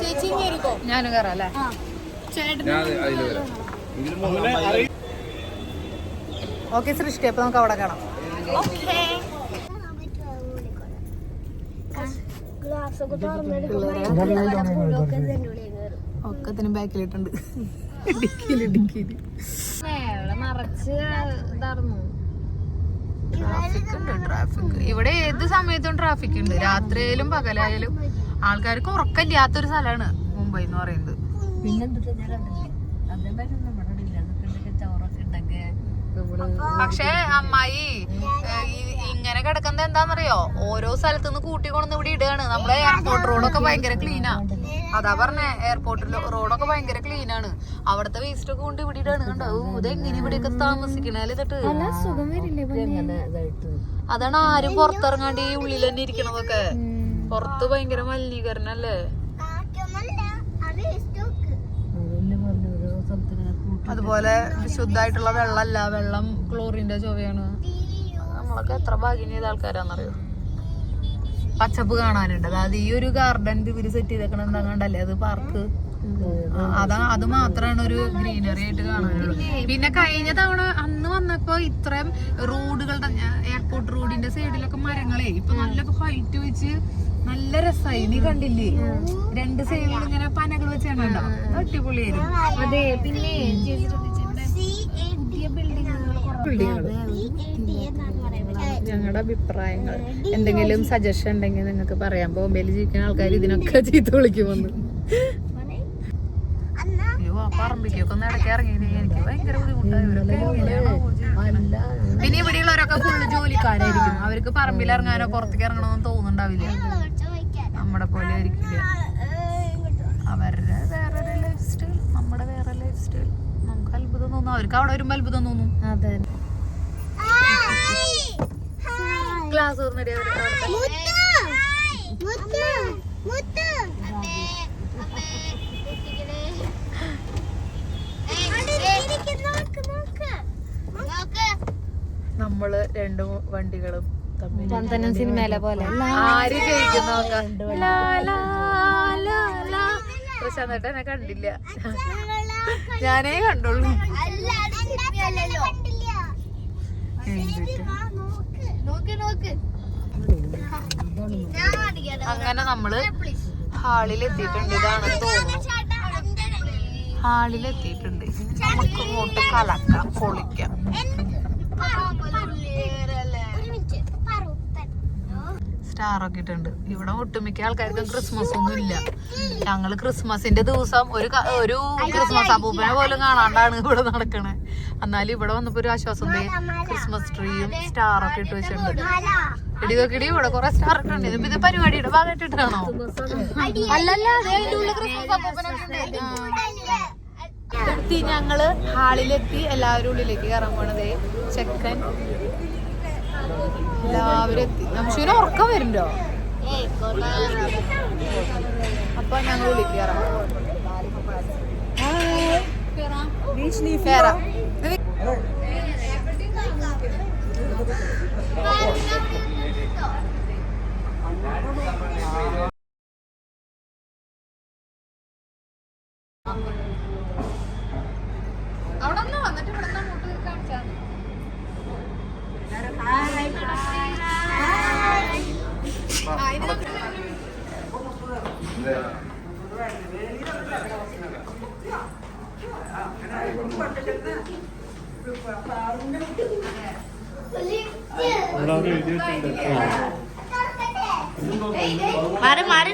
ചേച്ചി കയറിക്കോ. ഞാനും കയറാം അല്ലേ? ഓക്കെ സൃഷ്ടി, അപ്പൊ നമുക്ക് അവിടെ കാണാം. ഒക്കത്തിന് ബാക്കിലിട്ടുണ്ട്. ഡിക്കിയില് നിറച്ച് ഇതായിരുന്നു. ട്രാഫിക് ഇവിടെ ഏത് സമയത്തും ട്രാഫിക് ഉണ്ട്. രാത്രിയായാലും പകലായാലും ആൾക്കാർക്ക് ഉറക്കമില്ലാത്തൊരു സ്ഥലമാണ് മുംബൈ എന്ന് പറയുന്നത്. പക്ഷെ അമ്മായി ഇങ്ങനെ കിടക്കുന്നത് എന്താന്നറിയോ, ഓരോ സ്ഥലത്തുനിന്ന് കൂട്ടിക്കൊണ്ടു ഇവിടെ ഇടുകയാണ്. നമ്മളെ എയർപോർട്ട് റോഡൊക്കെ ഭയങ്കര ക്ലീനാ. അതാ പറഞ്ഞേ, എയർപോർട്ടിൽ റോഡൊക്കെ ഭയങ്കര ക്ലീനാണ്. അവിടത്തെ വേസ്റ്റ് ഒക്കെ കൊണ്ട് ഇവിടെ ഇടാണ്. കണ്ടോ ഇതെങ്ങനെ ഇവിടെയൊക്കെ താമസിക്കണേല് തൊട്ട് അതാണ് ആരും പുറത്തിറങ്ങാണ്ട് ഈ ഉള്ളിൽ തന്നെ ഇരിക്കണതൊക്കെ. പുറത്ത് ഭയങ്കര മലിനീകരണല്ലേ. അതുപോലെ ശുദ്ധമായിട്ടുള്ള വെള്ളമല്ല, വെള്ളം ക്ലോറിന്റെ ചൊവ്വയാണ്. നമ്മളൊക്കെ എത്ര ഭാഗ്യം ചെയ്ത ആൾക്കാരാന്നറിയോ. പച്ചപ്പ് കാണാനുണ്ട്. അതായത് ഈ ഒരു ഗാർഡൻ ഇവര് സെറ്റ് ചെയ്തേക്കണ എന്താ കണ്ടല്ലേ, അത് പാർക്ക്. അത് മാത്രമാണ് ഒരു ഗ്രീനറി ആയിട്ട് കാണാനുള്ളത്. പിന്നെ കഴിഞ്ഞ തവണ അന്ന് വന്നപ്പോ ഇത്രയും റോഡുകളുടെ എയർപോർട്ട് റോഡിന്റെ സൈഡിലൊക്കെ മരങ്ങളെ ഇപ്പൊ നല്ല ഹൈറ്റ് വെച്ച് നല്ല രസമായി. നീ കണ്ടില്ലേ, രണ്ട് സൈഡിൽ ഇങ്ങനെ പനകൾ വെച്ചാണോ, അടിപൊളിയായിരുന്നു. അതെ, പിന്നെ പുതിയ ബിൽഡിങ്ങുകൾ. ഞങ്ങളുടെ അഭിപ്രായങ്ങൾ എന്തെങ്കിലും സജഷൻ ഉണ്ടെങ്കിൽ നിങ്ങൾക്ക് പറയാം. ബോംബെയിൽ ജീവിക്കുന്ന ആൾക്കാർ ഇതിനൊക്കെ ചീത്ത വിളിക്കുമെന്ന്. അയ്യോ, ആ പറമ്പിലേക്കൊക്കെ ഒന്ന് ഇടയ്ക്ക് ഇറങ്ങി എനിക്ക് ഭയങ്കര ബുദ്ധിമുട്ടായി. പിന്നെ ഇവിടെയുള്ളവരൊക്കെ ഫുള്ള് ജോലിക്കാരായിരിക്കും. അവർക്ക് പറമ്പിൽ ഇറങ്ങാനോ പുറത്തേക്ക് ഇറങ്ങണമെന്ന് തോന്നുന്നുണ്ടാവില്ല. നമ്മുടെ പോലെ ആയിരിക്കില്ല. അവരുടെ വേറൊരു ലൈഫ് സ്റ്റൈൽ, നമ്മുടെ വേറെ ലൈഫ് സ്റ്റൈൽ. നമുക്ക് അത്ഭുതം തോന്നും, അവർക്ക് അവിടെ വരുമ്പോ അത്ഭുതം തോന്നും. അതെ, ക്ലാസ് തോന്നടി. നമ്മള് രണ്ടു വണ്ടികളും ചന്ദനം സിനിമയിലെ പോലെ ആര് ജയിക്കുന്ന നോക്കാം. പ്രശാന്തേട്ട എന്നെ കണ്ടില്ല, ഞാനേ കണ്ടുള്ളൂ. അങ്ങനെ നമ്മള് ഹാളിലെത്തിയിട്ടുണ്ട്. ഇതാണ് തോന്നുന്നു, ഹാളിലെത്തിയിട്ടുണ്ട്. നമുക്ക് ഇങ്ങോട്ട് കലക്കാം, പൊളിക്കാം. സ്റ്റാറൊക്കെ ഇട്ടുണ്ട്. ഇവിടെ ഒട്ടുമിക്ക ആൾക്കാർക്കും ക്രിസ്മസ് ഒന്നും ഇല്ല. ഞങ്ങള് ക്രിസ്മസിന്റെ ദിവസം ഒരു ക്രിസ്മസ് അപ്പൂപ്പനെ പോലും കാണാണ്ടാണ് ഇവിടെ നടക്കണേ. എന്നാലും ഇവിടെ വന്നപ്പോ ഒരു ആശ്വാസം, ക്രിസ്മസ് ട്രീയും സ്റ്റാറൊക്കെ ഇട്ട് വെച്ചിട്ടുണ്ട്. ഇടിവെക്കിടി ഇവിടെ കുറെ സ്റ്റാർ ഇട്ടുണ്ട്. ഇത് പരിപാടിയുടെ ഭാഗമായിട്ടിട്ടാണോ? അല്ലല്ല, അതിന്റെ ഉള്ളിൽ ക്രിസ്മസ് അപ്പൂപ്പനൊക്കെ ഉണ്ട്. എത്തി, ഞങ്ങള് ഹാളിലെത്തി. എല്ലാവരും ഉള്ളിലേക്ക് കയറാൻ പോണതേ. ചെക്കൻ എല്ലാവരും എത്തി. നമുക്കിന് ഉറക്കം വരുന്നുണ്ടോ? അപ്പൊ ഞങ്ങൾ ഉള്ളിലേക്ക് കയറാം. കയറാം. അവിടെ നിന്ന് വന്നിട്ട് ഇവിടെ നിന്ന് അങ്ങോട്ട് കാണിച്ചാൽ മാറി മാറി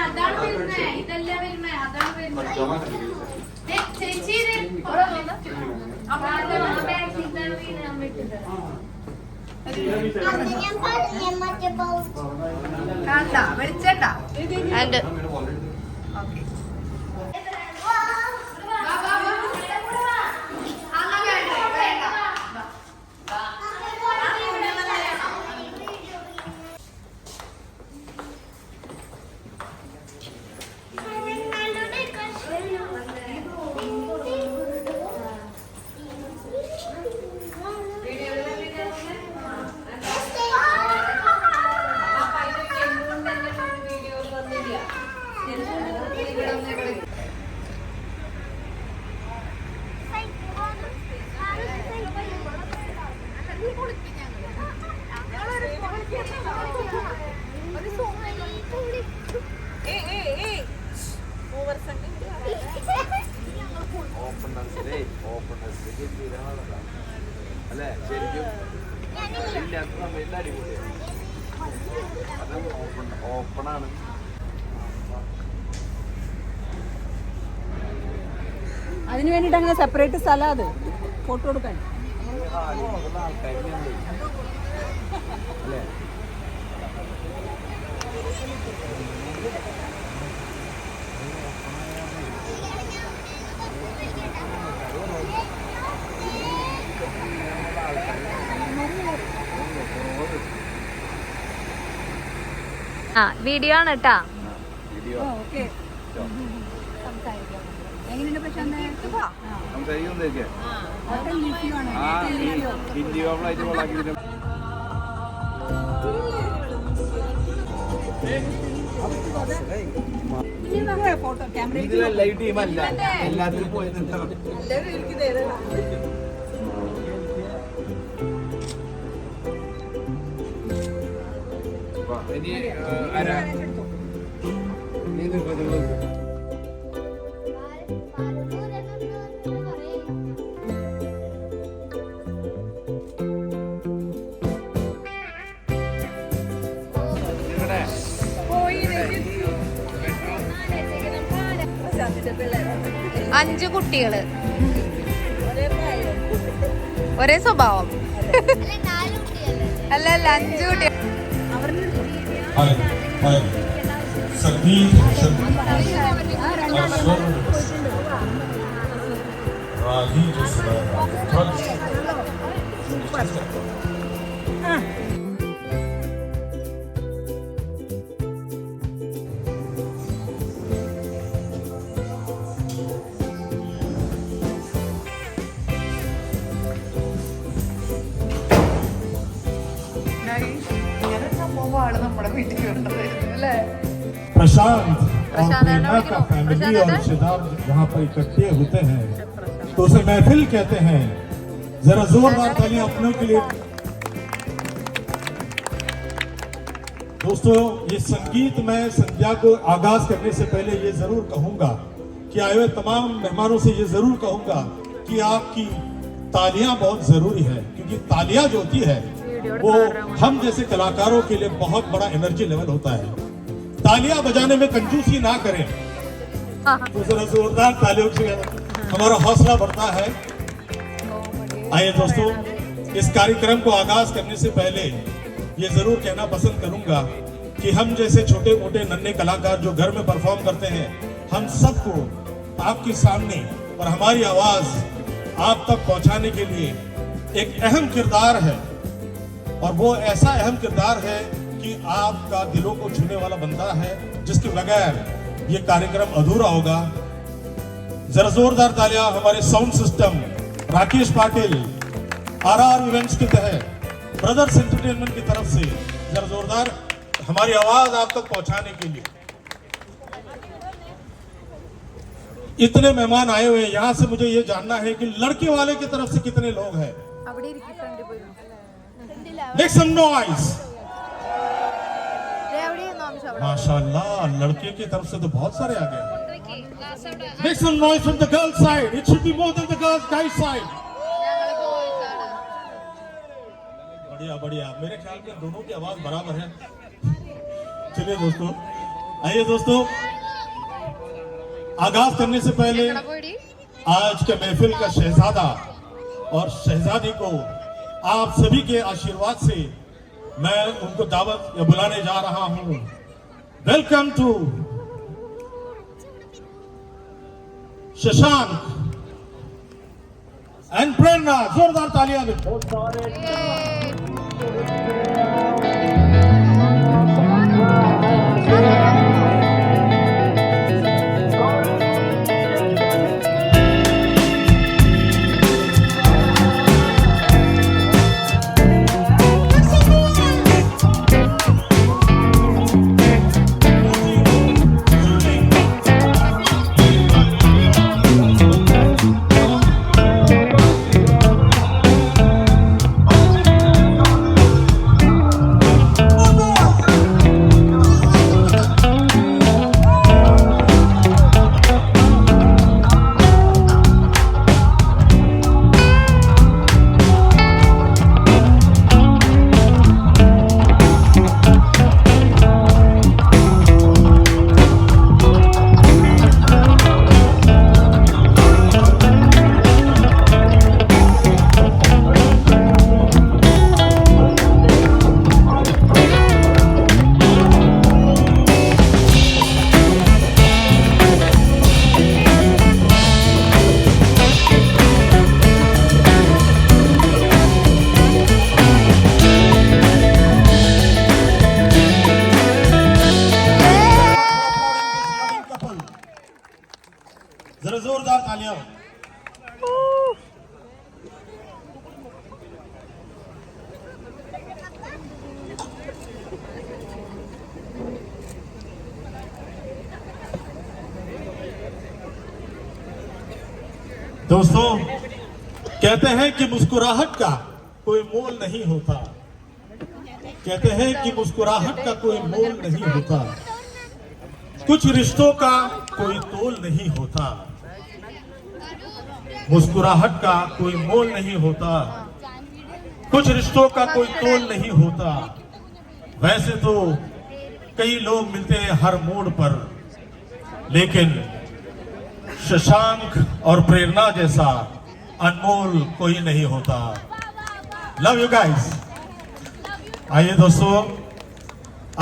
അതാണ് വരുന്നേ, ഇതല്ല വരുന്നേ, അതാണ് വരുന്നേ. ചേച്ചി കണ്ട വെളിച്ചണ്ട ആൻഡ് അല്ലേ ശരിക്കും ഇല്ലാത്ത സമയത്ത് അടിപൊളിയാണ്. അത് ഓപ്പണാണ്. അതിന് വേണ്ടിട്ട് അങ്ങനെ സെപ്പറേറ്റ് സ്ഥലം അത് ഫോട്ടോ എടുക്കാൻ. അല്ലേ ആ വീഡിയോ ആണ് കേട്ടാ. ഓക്കെ എങ്ങനെയുണ്ട് പ്രശാന്ത്? ഫോട്ടോ ക്യാമറ ഇതിലെല്ലാം ടീമല്ല, എല്ലാത്തിലും പോയി നിൽക്കണം. ഇനി ആരാ നീ അഞ്ച് കുട്ടികള്, ഒരേ സ്വഭാവം. അല്ല അല്ല 5 കുട്ടികൾ. നമ്മുടെ വീട്ടിൽ അല്ലേ? प्रशांत और प्रेरणा का फैमिली और रिश्तेदार यहाँ पर इकट्ठे होते हैं तो उसे महफिल कहते हैं। जरा जोरदार तालियां अपनों के लिए। दोस्तों, ये संगीत मैं संध्या को आगाज करने से पहले ये जरूर कहूंगा कि आए हुए तमाम मेहमानों से ये जरूर कहूंगा कि आपकी तालियां बहुत जरूरी है, क्योंकि तालियां जो होती है वो हम जैसे कलाकारों के लिए बहुत बड़ा एनर्जी लेवल होता है। तालियां बजाने में कंजूसी ना करें, तो जरा जोरदार तालियों से हमारा हौसला बढ़ता है। आइए दोस्तों, इस कार्यक्रम को आगाज करने से पहले ये जरूर कहना पसंद करूंगा कि हम जैसे छोटे मोटे नन्हे कलाकार जो घर में परफॉर्म करते हैं, हम सबको आपके सामने और हमारी आवाज आप तक पहुंचाने के लिए एक अहम किरदार है। और वो ऐसा अहम किरदार है कि आपका दिलों को छूने वाला बंदा है, जिसके बगैर ये कार्यक्रम अधूरा होगा। जरा जोरदार तालियां हमारे sound system Rakesh Patil RR events के तहत ब्रदर्स एंटरटेनमेंट की तरफ से जरा जोरदार हमारी आवाज आप तक पहुंचाने के लिए। इतने मेहमान आए हुए हैं, यहाँ से मुझे ये जानना है कि लड़के वाले की तरफ से कितने लोग हैं। Make some noise. माशाल्लाह, लड़के की तरफ से तो बहुत सारे आ गए। Make some noise from the girls side. It should be more than the girls guys side. बढ़िया बढ़िया, मेरे ख्याल में दोनों की आवाज बराबर है। चलिए दोस्तों, आइए दोस्तों, आगाज करने से पहले आज के महफिल का शहजादा और शहजादी को आप सभी के आशीर्वाद से मैं उनको दावत या बुलाने जा रहा हूं। वेलकम टू शशांक एंड प्रेरणा। जोरदार तालियां में बहुत सारे जरा जोरदार तालियां। दोस्तों, कहते हैं कि मुस्कुराहट का कोई मोल नहीं होता। कहते हैं कि मुस्कुराहट का कोई मोल नहीं होता। कुछ रिश्तों का कोई तोल नहीं होता। मुस्कुराहट का कोई मोल नहीं होता। कुछ रिश्तों का कोई तोल नहीं होता। वैसे तो कई लोग मिलते हैं हर मोड़ पर, लेकिन शशांक और प्रेरणा जैसा अनमोल कोई नहीं होता। Love you guys. आइए दोस्तों,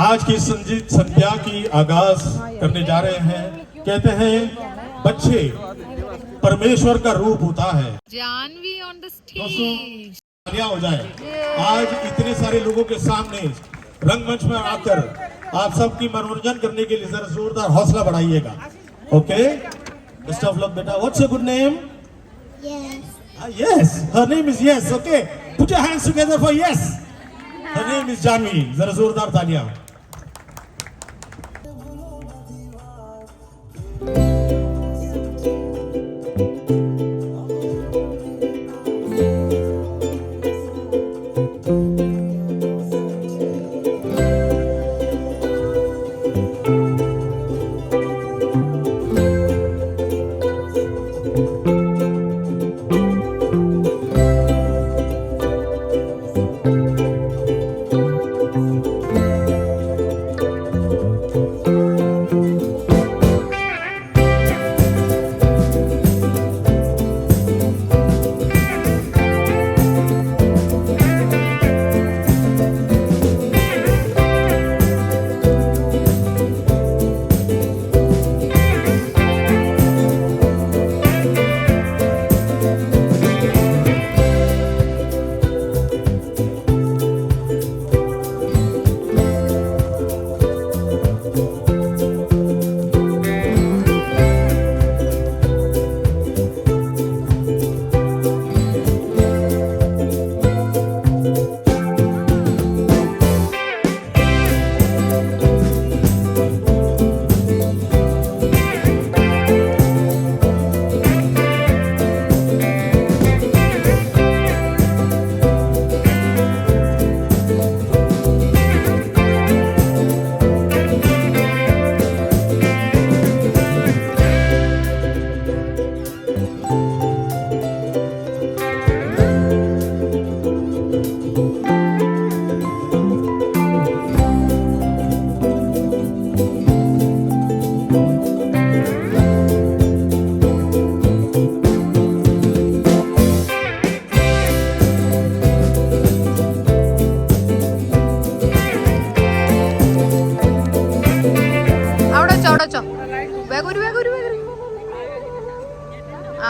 आज की संजीत संध्या की आगाज करने जा रहे हैं। कहते हैं बच्चे परमेश्वर का रूप होता है। जानवी ऑन द दोस्तों, स्टेज। तालियां हो जाए। आज इतने सारे लोगों के सामने रंगमंच में आकर आप सबकी मनोरंजन करने के लिए जरा जोरदार हौसला बढ़ाइएगा। ओके, बेस्ट ऑफ लक बेटा। What's your good name? Yes, her name is Yes. Okay, put your hands together for Yes. Her name is Janvi. जरा जोरदार तालियां।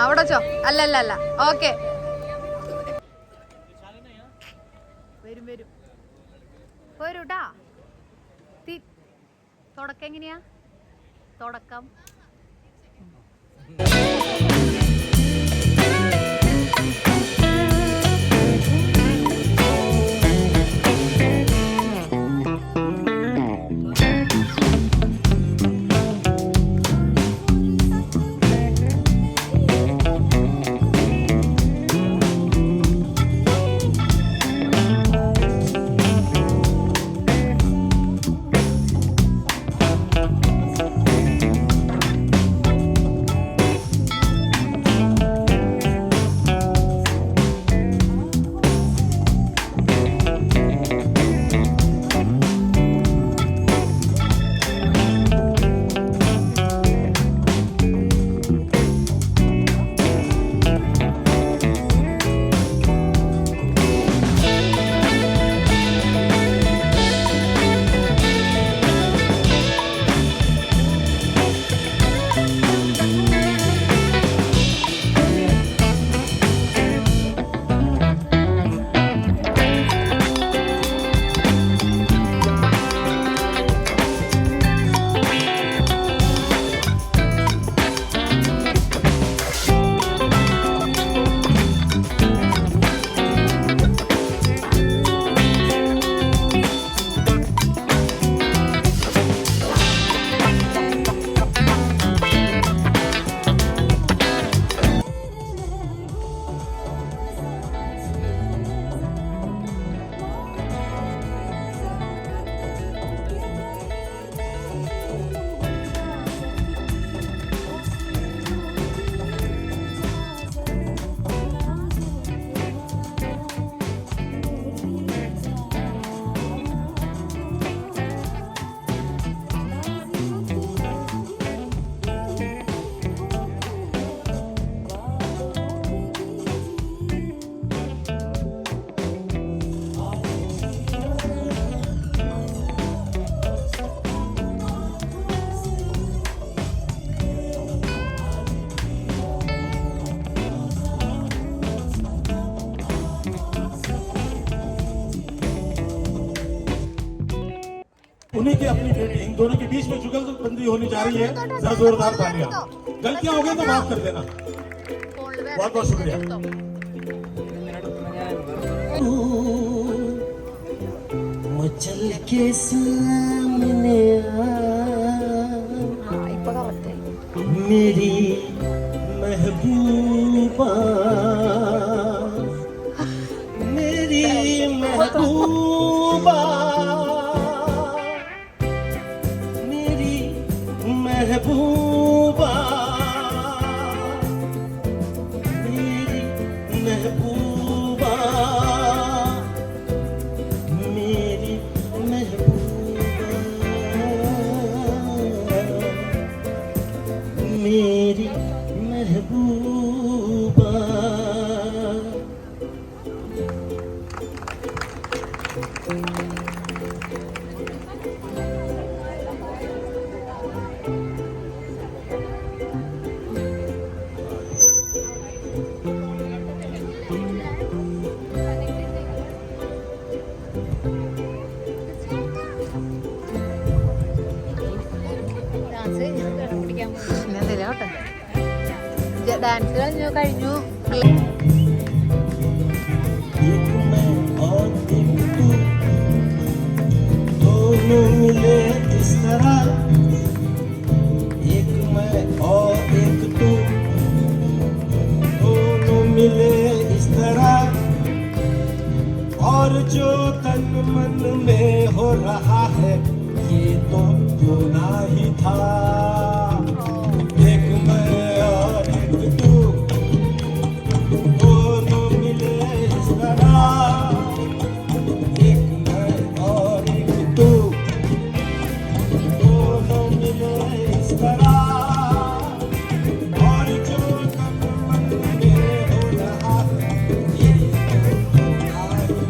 അവിടെ വെച്ചോ. അല്ല ഓക്കെ. വരും പോരൂട്ടാ. തുടക്കം എങ്ങനെയാ? തുടക്കം उन्हीं की अपनी बेटी, इन दोनों के बीच में जुगलबंदी होने जा रही है। जरा जोरदार तालियां। गलतियां हो गई तो माफ कर देना। बहुत बहुत शुक्रिया। मचल के सामने मेरी महबूबा, मेरी महबूबा, मेरी महबूबा, मेरी महबूबा, मेरी महबूबा, मेरी महबूबा। ഡാൻസ് കഴിഞ്ഞു. एक मैं और एक तू, दोनों मिले इस तरह। एक मैं और एक तू, दोनों मिले इस तरह। और जो तन मन में हो रहा है ये तो होना ही था। एक मैं और एक तू, दोनों मिले इस तरह। एक मैं और एक तू, दोनों मिले इस तरह। और जो तन मन में हो रहा है ये तो होना ही था।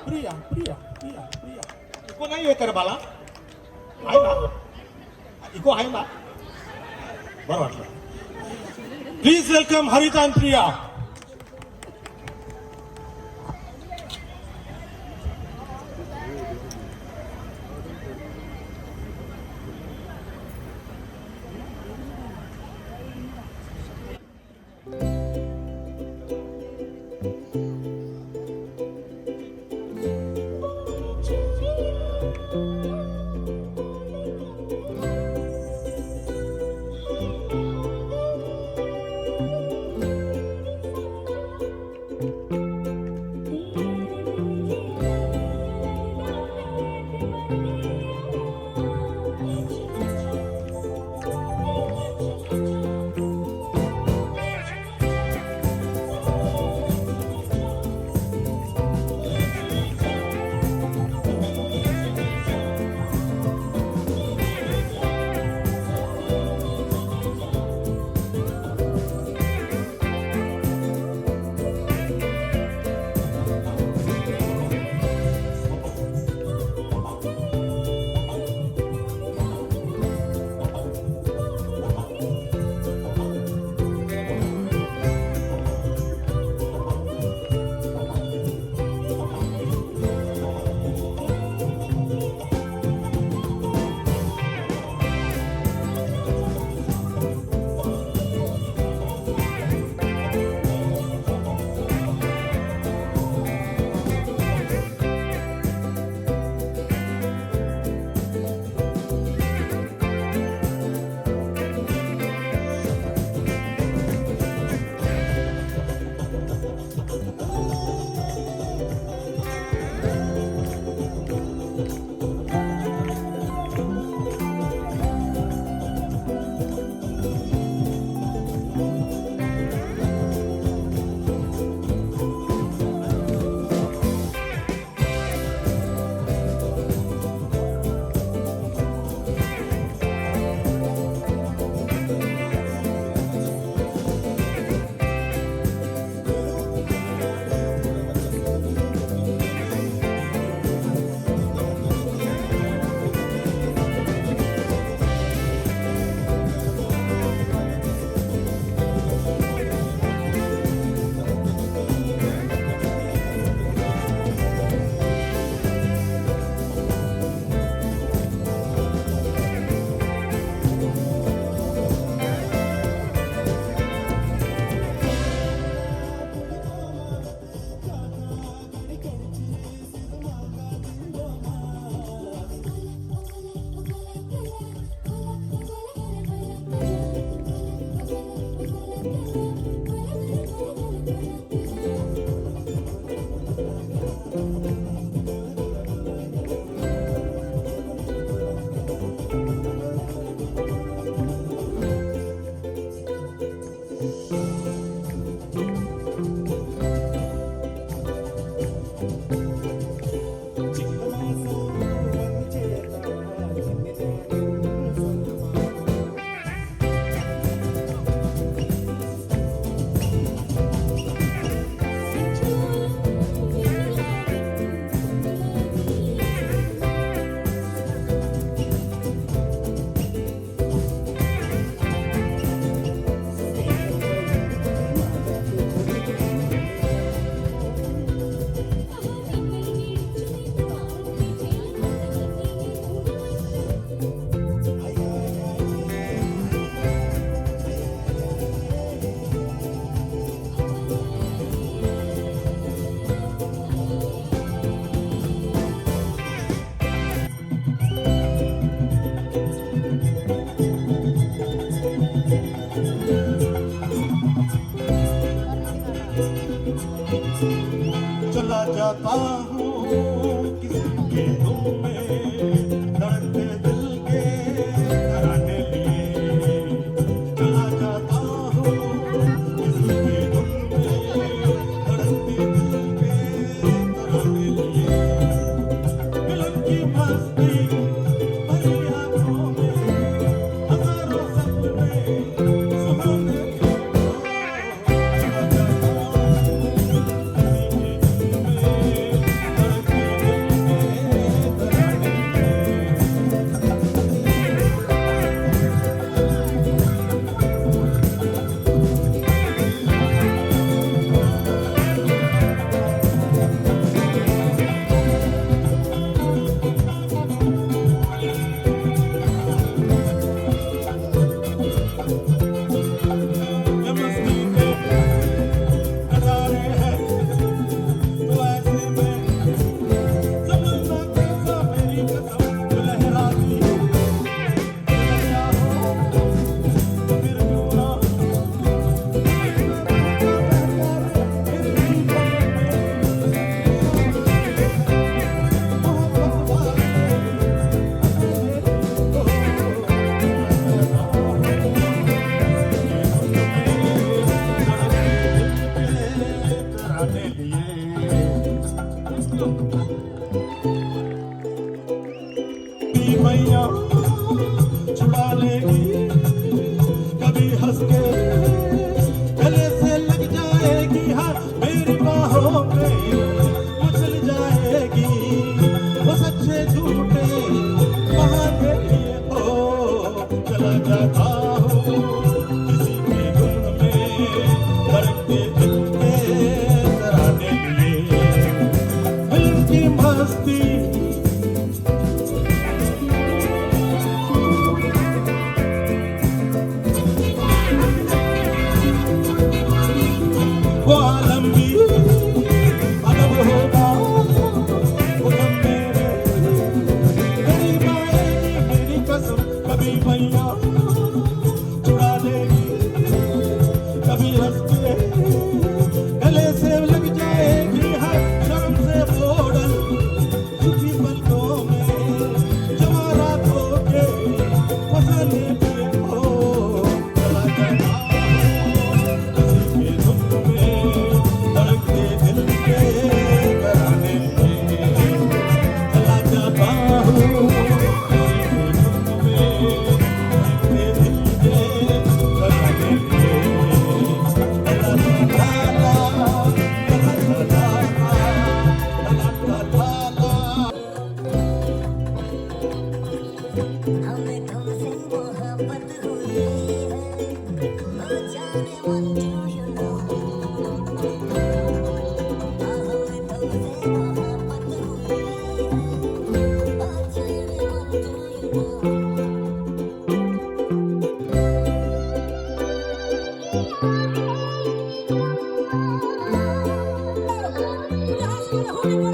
Priya. Iko na iyo terbala? Ayo na. Iko ayo na. Baru. Please welcome Harita and Priya. जाता हूँ किसी के धुन में धड़कते दिल के तराने लिए चला जाता हूँ किसी के धुन में धड़कते दिल के तराने लिए मिलन की मस्ती भरी आँखों में हजारों सपने सुहाने ये मस्ती के नजारे हैं तो ऐसे में समझना कैसा मेरी कसम जो लहराती क्या हो फिर क्यों ना कराने लिए मैया छुड़ा लेगी कभी हंस के गले से लग जाएगी हाँ मेरी बाहों में मचल जाएगी वो सच्चे झूठे बहाने लिए हो चला जाता हूँ किसी के धुन में धड़कते दिल के तराने लिए दिल की मस्ती वो आलम भी अलग होगा वो दम मेरे करीब आएगी मेरी कसम कभी मैया छुड़ा देगी कभी हंस के गले से लग जाएगी हर शर्म से बोडल छुपी पलकों में जवारात होके फसाने पे हो चला जाता किसी के धुन में धड़कते दिल के तराने लिए चला जाता हूँ किसी के धुन में धड़कते दिल के तराने लिए ला ला ला ला ला ला ला ला हमें तुमसे मोहब्बत हुई है ओ जाने मन टू यू नो हमें तुमसे मोहब्बत हुई है ओ जाने मन टू यू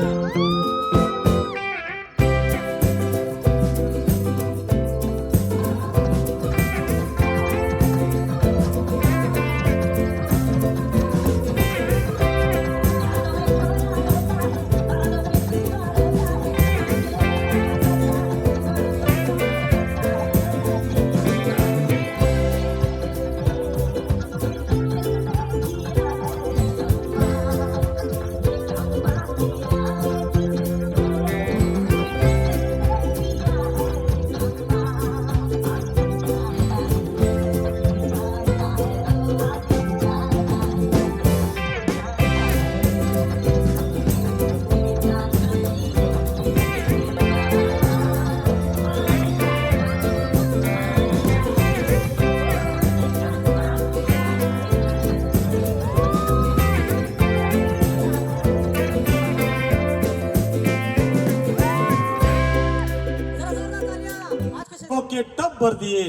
नो के टब भर दिए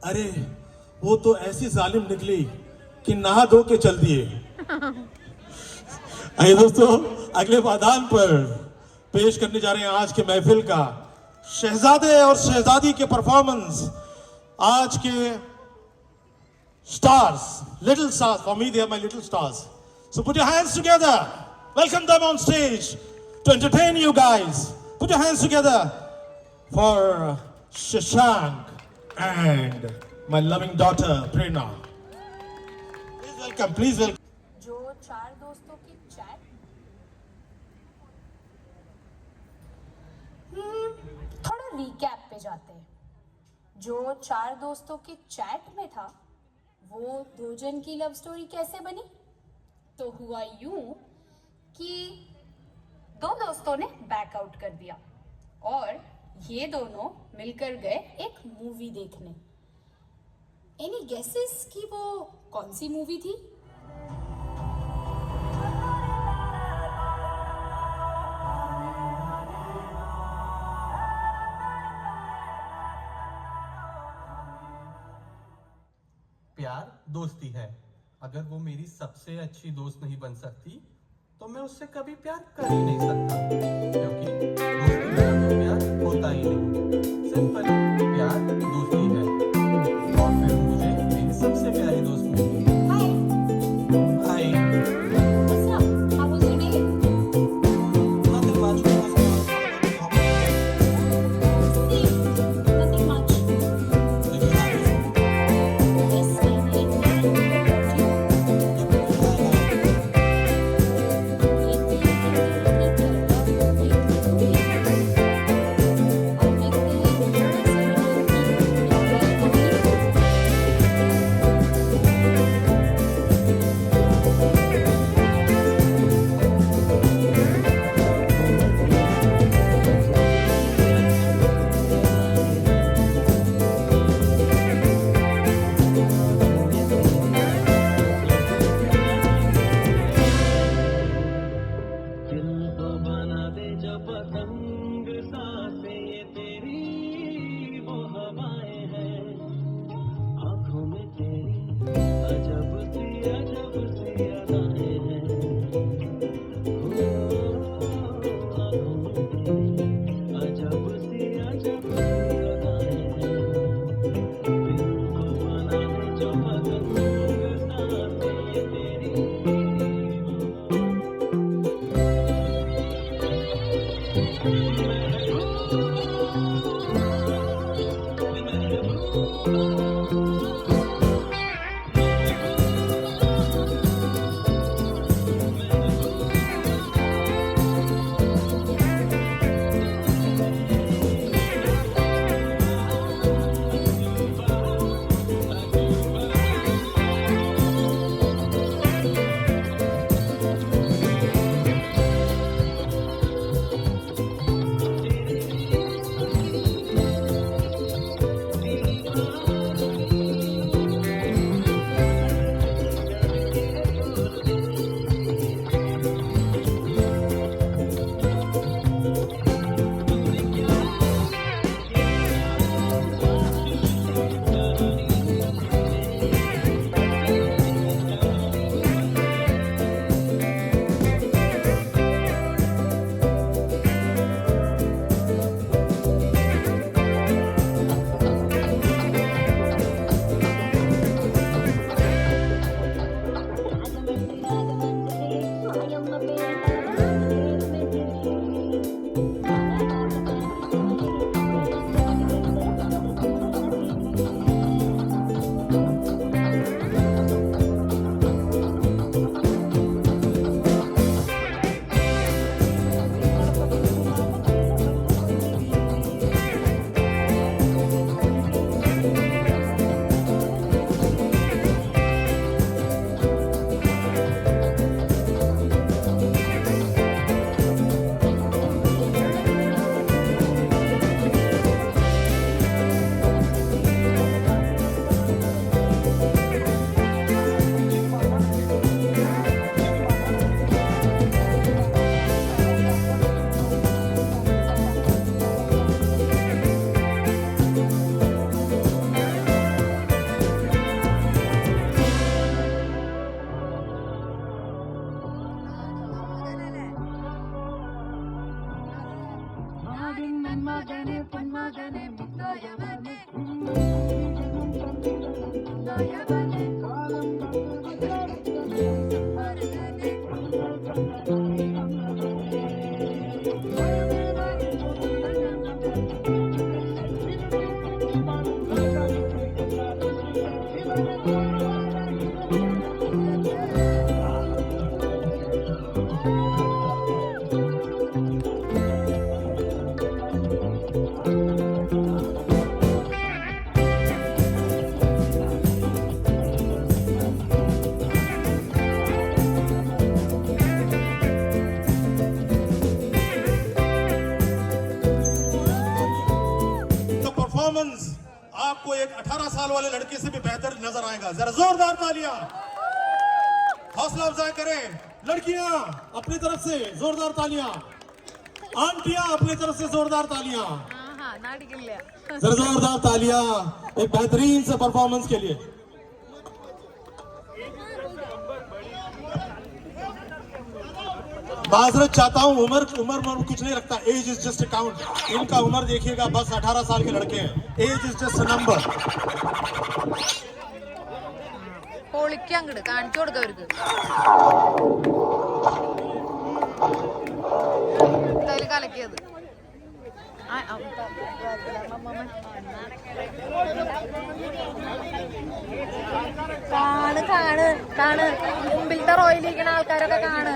अरे वो तो ऐसी जालिम निकली कि नहा धो के चल दिए। आइए दोस्तों अगले वादान पर पेश करने जा रहे हैं आज के महफिल का शहजादे और शहजादी के परफॉर्मेंस। आज के stars, little stars, for me they are my little stars, so put your hands together welcome them on stage to entertain you guys. Put your hands together for Shashank and my loving daughter Prerna. Please welcome, please welcome. जो चार दोस्तों की chat थोड़ा recap पे जाते हैं. जो चार दोस्तों की चैट में था वो दो जन की लव स्टोरी कैसे बनी? तो हुआ यूं कि दो दोस्तों ने बैकआउट कर दिया और ये दोनों मिलकर गए एक मूवी देखने. एनी गेसेस कि वो कौन सी मूवी थी? प्यार दोस्ती है. अगर वो मेरी सबसे अच्छी दोस्त नहीं बन सकती तो मैं उससे कभी प्यार कर ही नहीं सकता, क्योंकि दोस्ती बिना तो प्यार होता ही नहीं. सिंपल, प्यार दोस्ती है. और फिर मुझे मेरी सबसे प्यारी दोस्त मिली. हाय. What's up? How was your day? Nothing much. See, nothing much. Yes, I did. आपको एक 18 साल वाले लड़के से भी बेहतर नजर आएगा। जरा जोरदार तालियां, हौसला अफजाई करें। लड़कियां अपनी तरफ से जोरदार तालियां, आंटियां अपनी तरफ से जोरदार तालियां, जरा जोरदार तालियां एक बेहतरीन से परफॉर्मेंस के लिए। माजरत चाहता हूँ, उम्र कुछ नहीं रखता, age is just a count. इनका उम्र देखिएगा, बस 18 साल के लड़के हैं, age is just a number. പൊളിക്ക് അങ്ങോട്ട് കാണിച്ചു കൊടുക്ക അവർക്ക്. എന്തായാലും കലക്കിയത് കാണ് കാണ് കാണ്, മുമ്പിലത്തെ റോയിലിരിക്കണ ആൾക്കാരൊക്കെ കാണ്.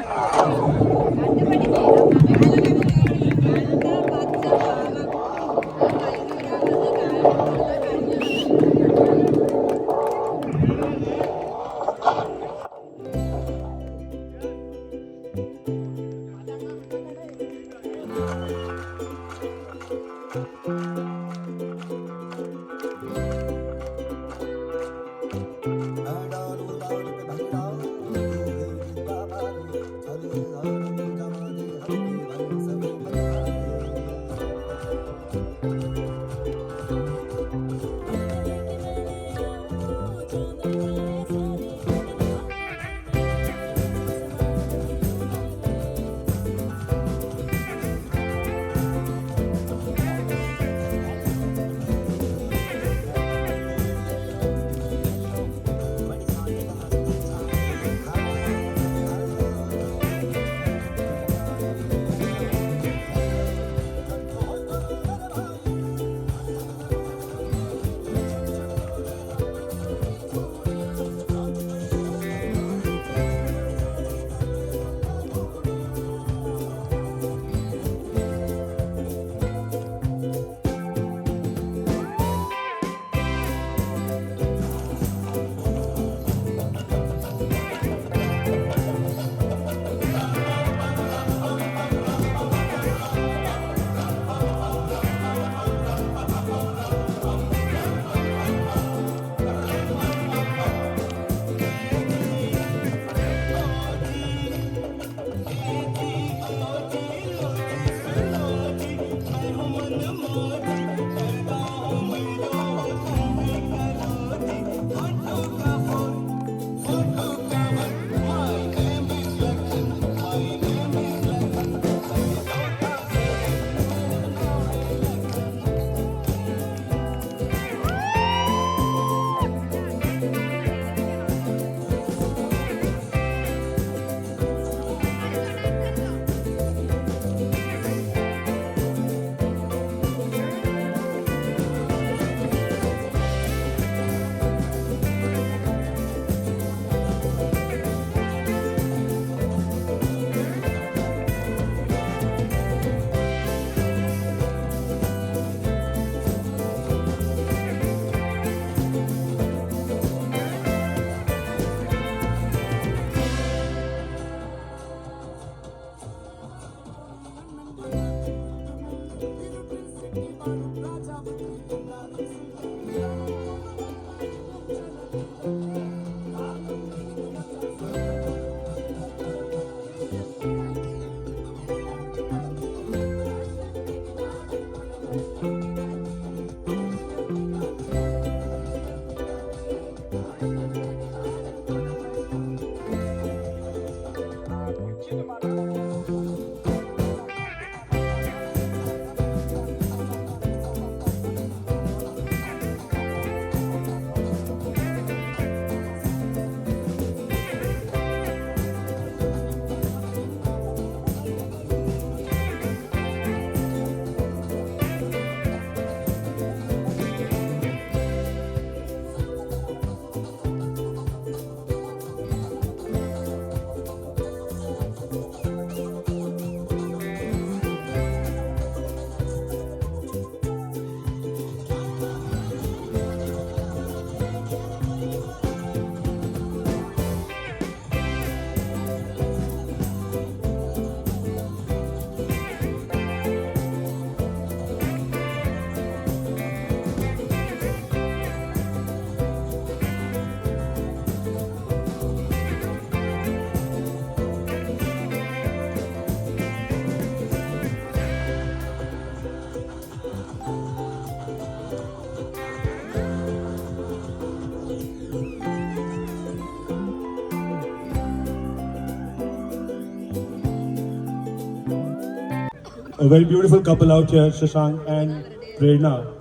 a very beautiful couple out here, Shashank and Prerna.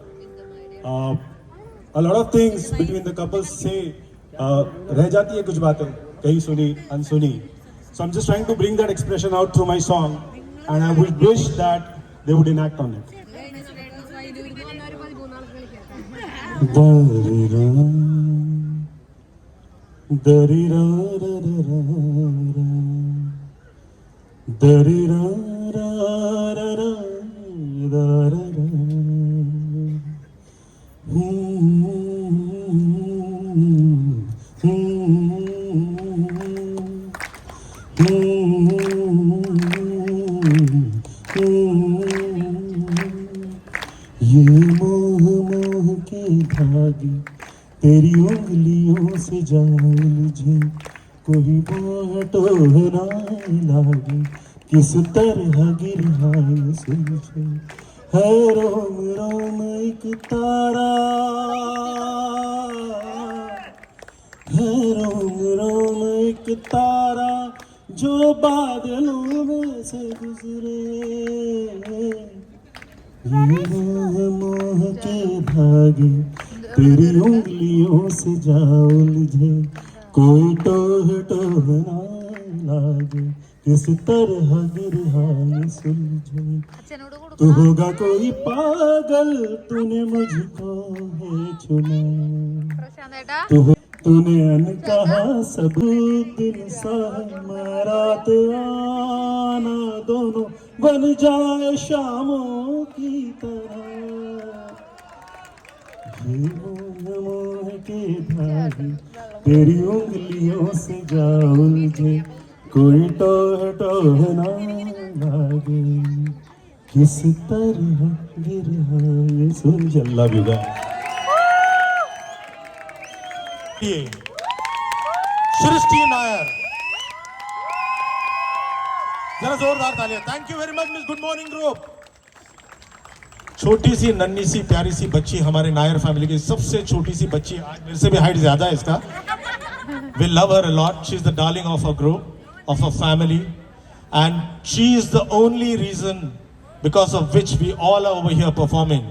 A lot of things between the couples say रह जाती है कुछ बातें कहीं सुनी अनसुनी. So I'm just trying to bring that expression out through my song, and I would wish that they would enact on it. ये मोह मोह के धागे तेरी उंगलियों से जान मुझे कोई बाटो ना लागे किस तरह गिराए सुलझे है रोम रोम एक तारा है रोम रोम एक तारा जो बादलों में से गुजरे ये मोह मोह के धागे तेरी उंगलियों से जा उलझे कोई टोह टोह ना लागे किस तरह गिरहाए सुलझे तू होगा कोई पागल तूने मुझको है चुना तूने अनकहा सब दिन रात आना दोनों बन जाए शामों की तरह ये मोह मोह के धागे तेरी उंगलियों से जा उलझे कोई टोह टोह ना लागे किस तरह गिरहाए सुलझे. अल्लाह बिगा सृष्टि नायर, जरा जोरदार तालियां. Thank you very much miss good morning group. छोटी सी नन्ही सी प्यारी सी बच्ची हमारे नायर फैमिली की सबसे छोटी सी बच्ची, आज मेरे से भी हाइट ज्यादा है इसका. We love her a lot. She is the darling of our group, of our family, and she is the only reason because of which we all are over here performing.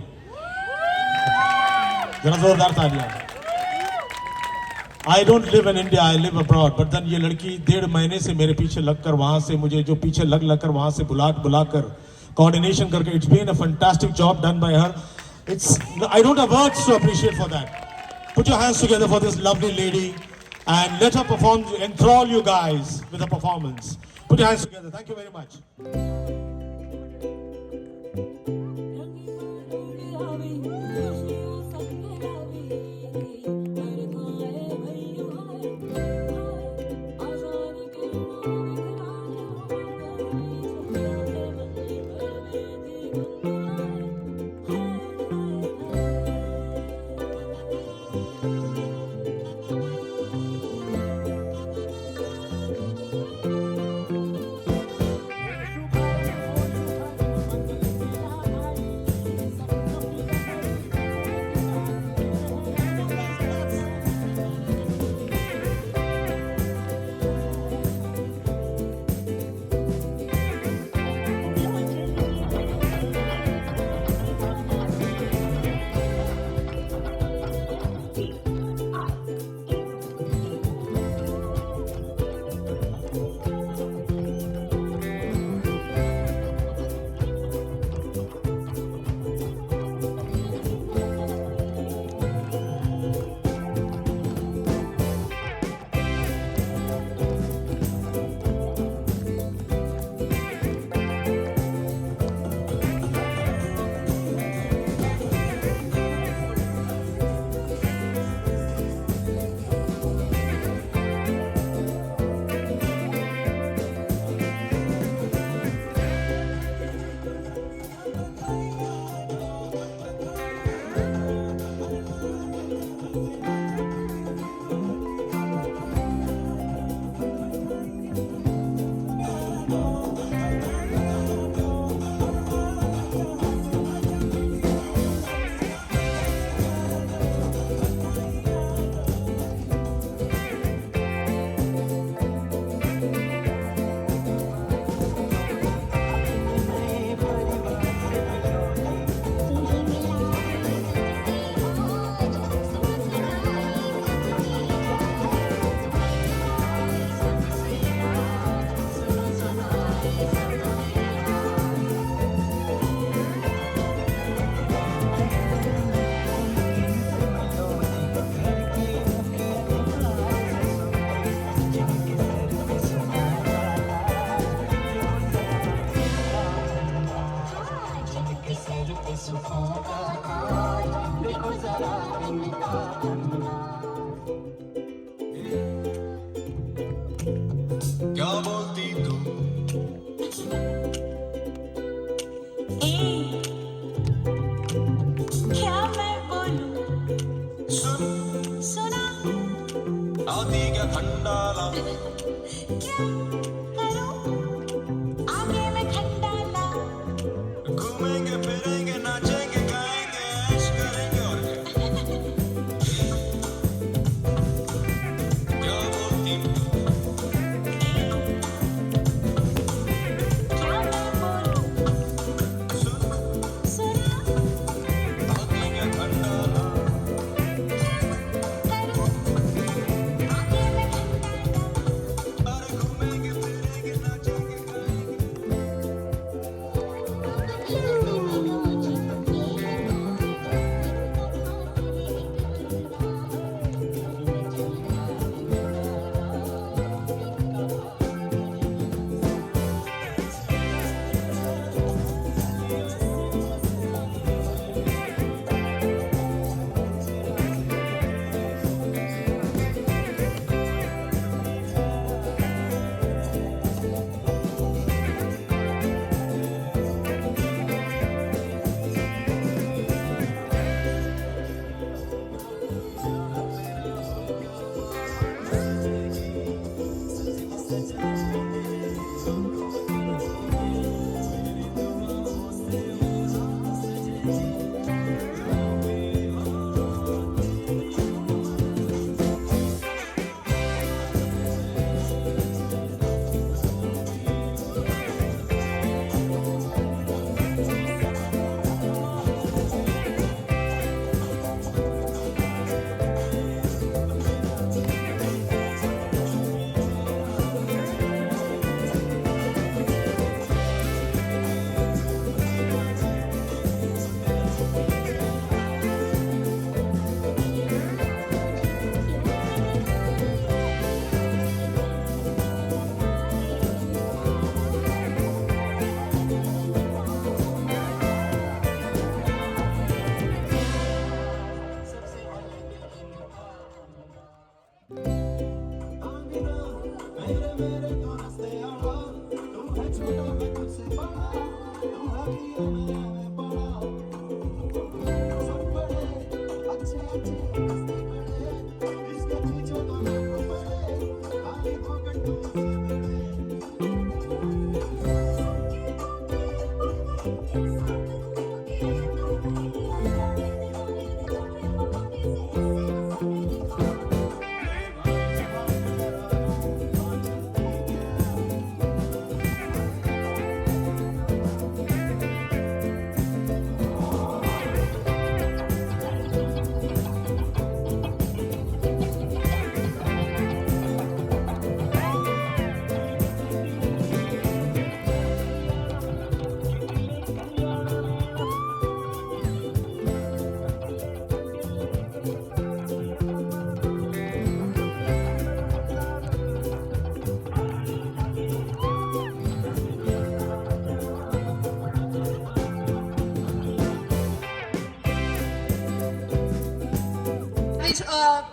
जरा जोरदार तालियां. I don't live in India, I live abroad. But then ये लड़की 1.5 महीने से मेरे पीछे लगकर वहाँ से मुझे जो पीछे लग कर वहाँ से बुलाकर coordination करके, it's been a fantastic job done by her. I don't have words to appreciate for that. Put your hands together for this lovely lady and let her perform, enthrall you guys with her performance. Put your hands together. Thank you very much. क्या बोलती तू क्या मैं बोलूं सुन सुना आती क्या खंडाला क्या करूं आगे मैं खंडाला घूमेंगे फिरेंगे नाचेंगे गाएंगे ऐश करेंगे और क्या बोलती तू क्या मैं बोलूं सुना आती क्या खंडाला करूं आगे मैं खंडाला अरे घूमेंगे फिरेंगे नाचेंगे गाएंगे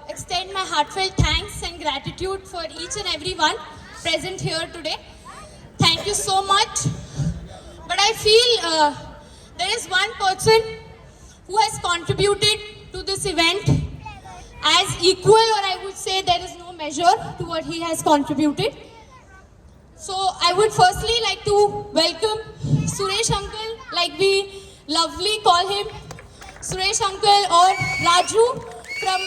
Extend my heartfelt thanks and gratitude for each and everyone present here today. Thank you so much. But I feel there is one person who has contributed to this event as equal, or I would say there is no measure to what he has contributed. So I would firstly like to welcome Suresh uncle, like we lovely call him, Suresh uncle or Raju from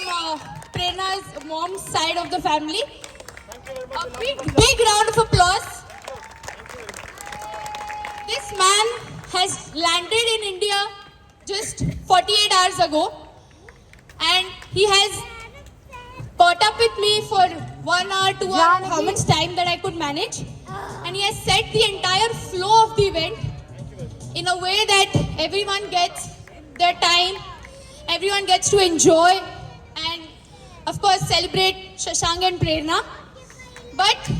Prerna's mom's side of the family. A big round of applause. This man has landed in India just 48 hours ago, and he has caught up with me for 1 hour, 2 hours, how much time that I could manage, and he has set the entire flow of the event in a way that everyone gets their time, everyone gets to enjoy and of course celebrate Shashank and Prerna. But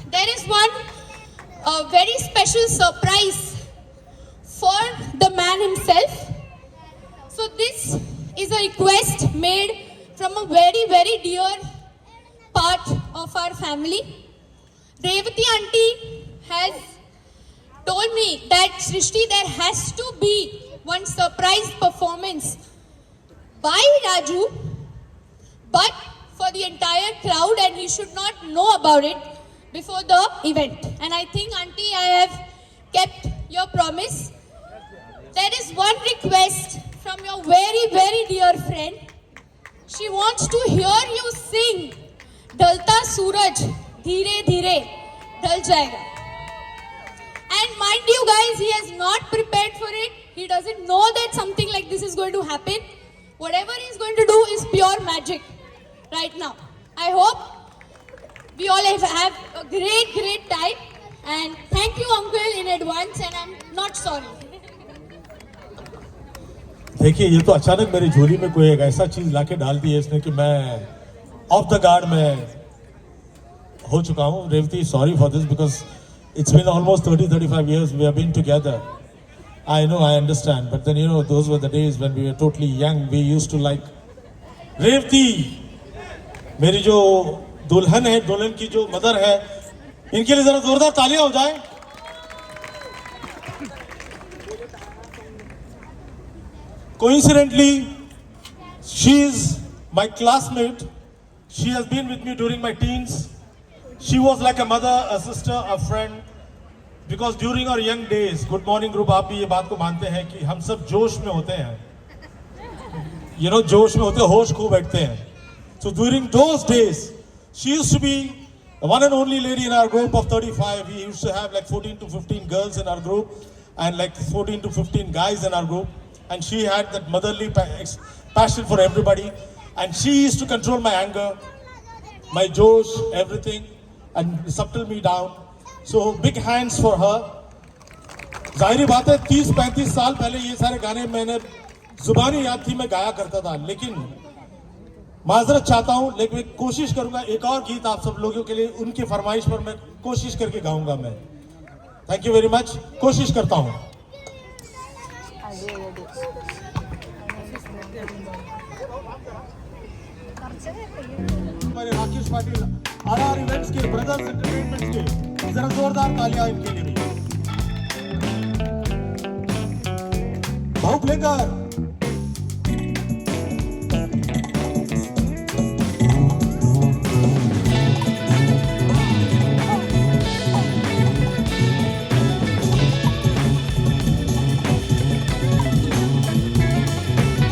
there is one very special surprise for the man himself. So this is a request made from a very, very dear part of our family. Revati auntie has told me that Srishti, there has to be one surprise performance by Raju, but for the entire crowd, and he should not know about it before the event. And I think, auntie, I have kept your promise. There is one request from your very, very dear friend. She wants to hear you sing Dalta Suraj, Dheere Dheere Dal Jayega. And mind you guys, he has not prepared for it. He doesn't know that something like this is going to happen. Whatever he is going to do is pure magic right now. I hope we all have a great, great time. And thank you, uncle, in advance. And I'm not sorry. देखिए, ये तो अचानक मेरी झोली में कोई एक ऐसा चीज लाके डाल दी है इसने कि मैं ऑफ द गार्ड में हो चुका हूँ. Revathi, sorry for this because it's been almost 30-35 years we have been together. I know, I understand, but then those were the days when we were totally young. We used to like Revathi, मेरी जो दुल्हन है, दुल्हन की जो mother है, इनके लिए जरा जोरदार तालियां हो जाए. Coincidentally, she is my classmate. She has been with me during my teens. She was like a mother, a sister, a friend. Because during our young days, Good Morning Group, आप भी ये बात को मानते हैं कि हम सब जोश में होते हैं. जोश में होते हैं, होश खो बैठते हैं. So during those days, she used to be the one and only lady in our group of 35. We used to have like 14 to 15 girls in our group and like 14 to 15 guys in our group. And she had that motherly passion for everybody. And she used to control my anger, my josh, everything, and settle me down. So big hands for her. जाहिर बात है 30-35 साल पहले ये सारे गाने मैंने जुबानी याद थी, मैं गाया करता था, लेकिन माजरत चाहता हूं, लेकिन मैं कोशिश करूंगा एक और गीत आप सब लोगों के लिए उनकी फरमाइश पर मैं कोशिश करके गाऊंगा. मैं थैंक यू वेरी मच, कोशिश करता हूं. हमारे राकेश पाटिल आरआर इवेंट्स के, ब्रदर्स एंटरटेनमेंट्स के, जरा जोरदार तालियां इनके लिए भी. भाव प्लेकर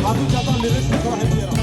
माफी चाहता हूँ, लिरिक्स में थोड़ा हेल्प दे रहा हूँ.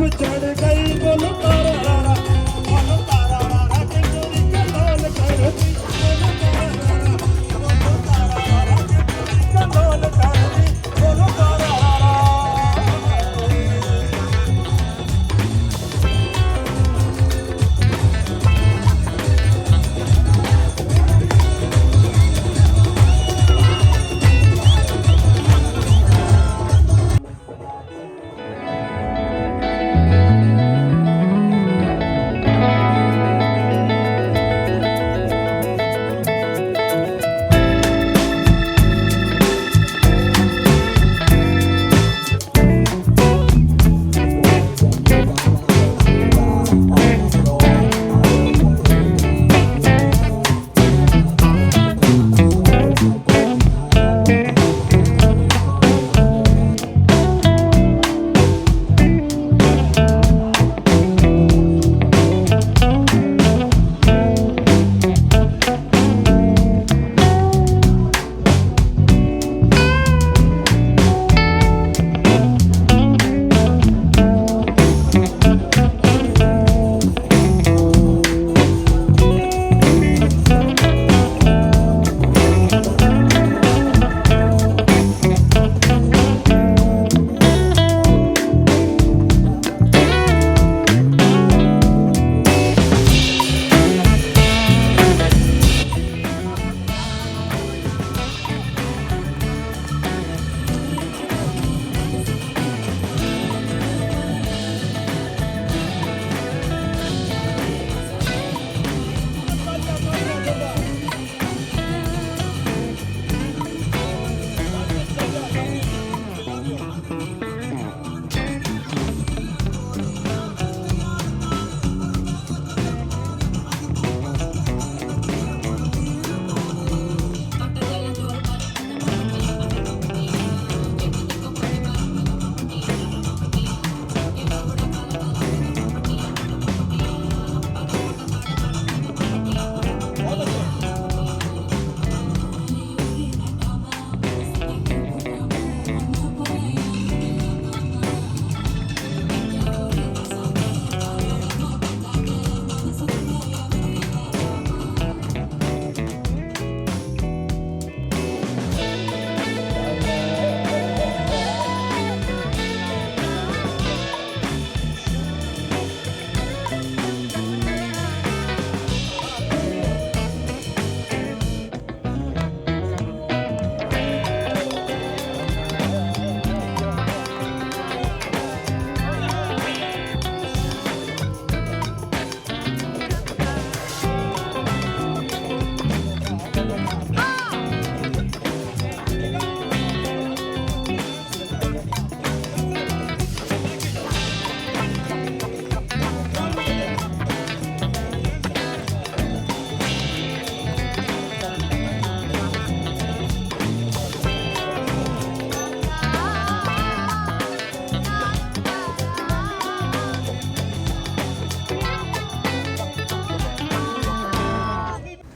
चढ़ गई बोलो तारा रारा बोलो तारा रारा के चोरी के लोल कर दी बोलो तारा रारा बोलो तारा रारा के चोरी के लोल कर दी बोलो तारा रारा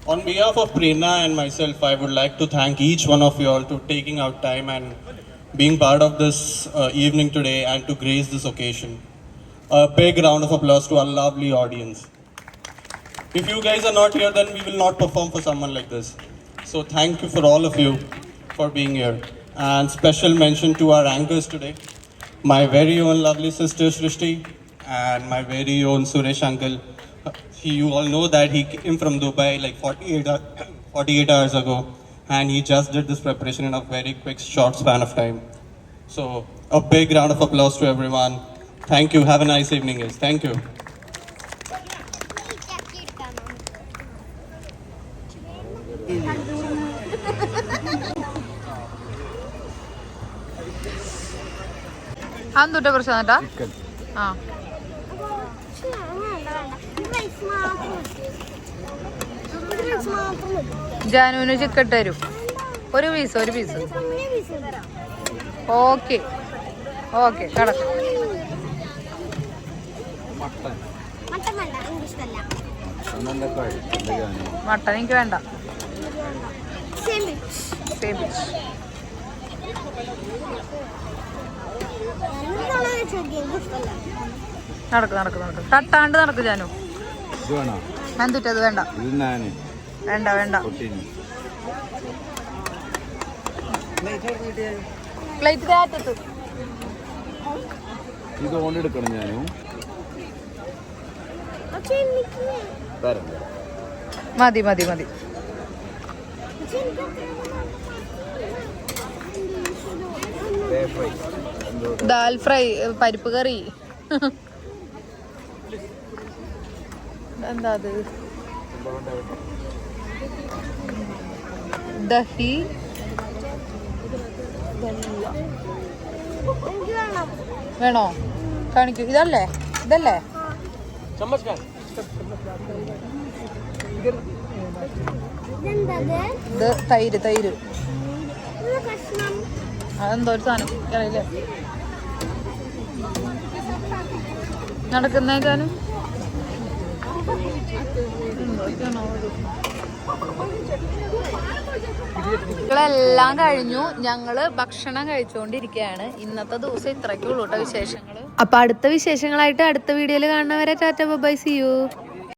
On behalf of Prerna and myself, I would like to thank each one of you all to taking out time and being part of this evening today and to grace this occasion. A big round of applause to our lovely audience. If you guys are not here, then we will not perform for someone like this. So thank you for all of you for being here. And special mention to our anchors today, my very own lovely sister Srishti and my very own Suresh uncle. You all know that he came from Dubai like 48 hours ago, and he just did this preparation in a very quick, short span of time. So a big round of applause to everyone. Thank you. Have a nice evening, guys. Thank you. അന്തുട്ട പ്രശ്നം ആ ജാനുവിന് chicken തരും ഒരു piece okay okay കടക്കും mutton എനിക്ക് വേണ്ട നടക്ക് നടക്ക് നടക്ക് തട്ടാണ്ട് നടക്ക് ജാനു. ഇത് വേണോ? എന്തിട്ടത് വേണ്ട ഇത് ഞാന് വേണ്ട വേണ്ട. പൊട്ടിന് പ്ലേറ്റ് താറ്റത്ത് ഇത് കൊണ്ടെടുക്കണം ഞാനും തരണ്ട. മതി മതി മതി. ദാൽ ഫ്രൈ, പരിപ്പ് കറി. എന്താ അത്? ദഹി വേണോ? കാണിക്കൂ. ഇതല്ലേ ഇതല്ലേ ഇത് തൈര് തൈര്. അതെന്തോ ഒരു സാധനം അറിയില്ലേ നടക്കുന്നേക്കാനും. എല്ലാം കഴിഞ്ഞു. ഞങ്ങള് ഭക്ഷണം കഴിച്ചുകൊണ്ടിരിക്കുകയാണ്. ഇന്നത്തെ ദിവസം ഇത്രയ്ക്കുള്ളൂ കേട്ടോ വിശേഷങ്ങള്. അപ്പൊ അടുത്ത വിശേഷങ്ങളായിട്ട് അടുത്ത വീഡിയോയിൽ കാണുന്നവരെ ടാറ്റ ബൈ, സീ യു.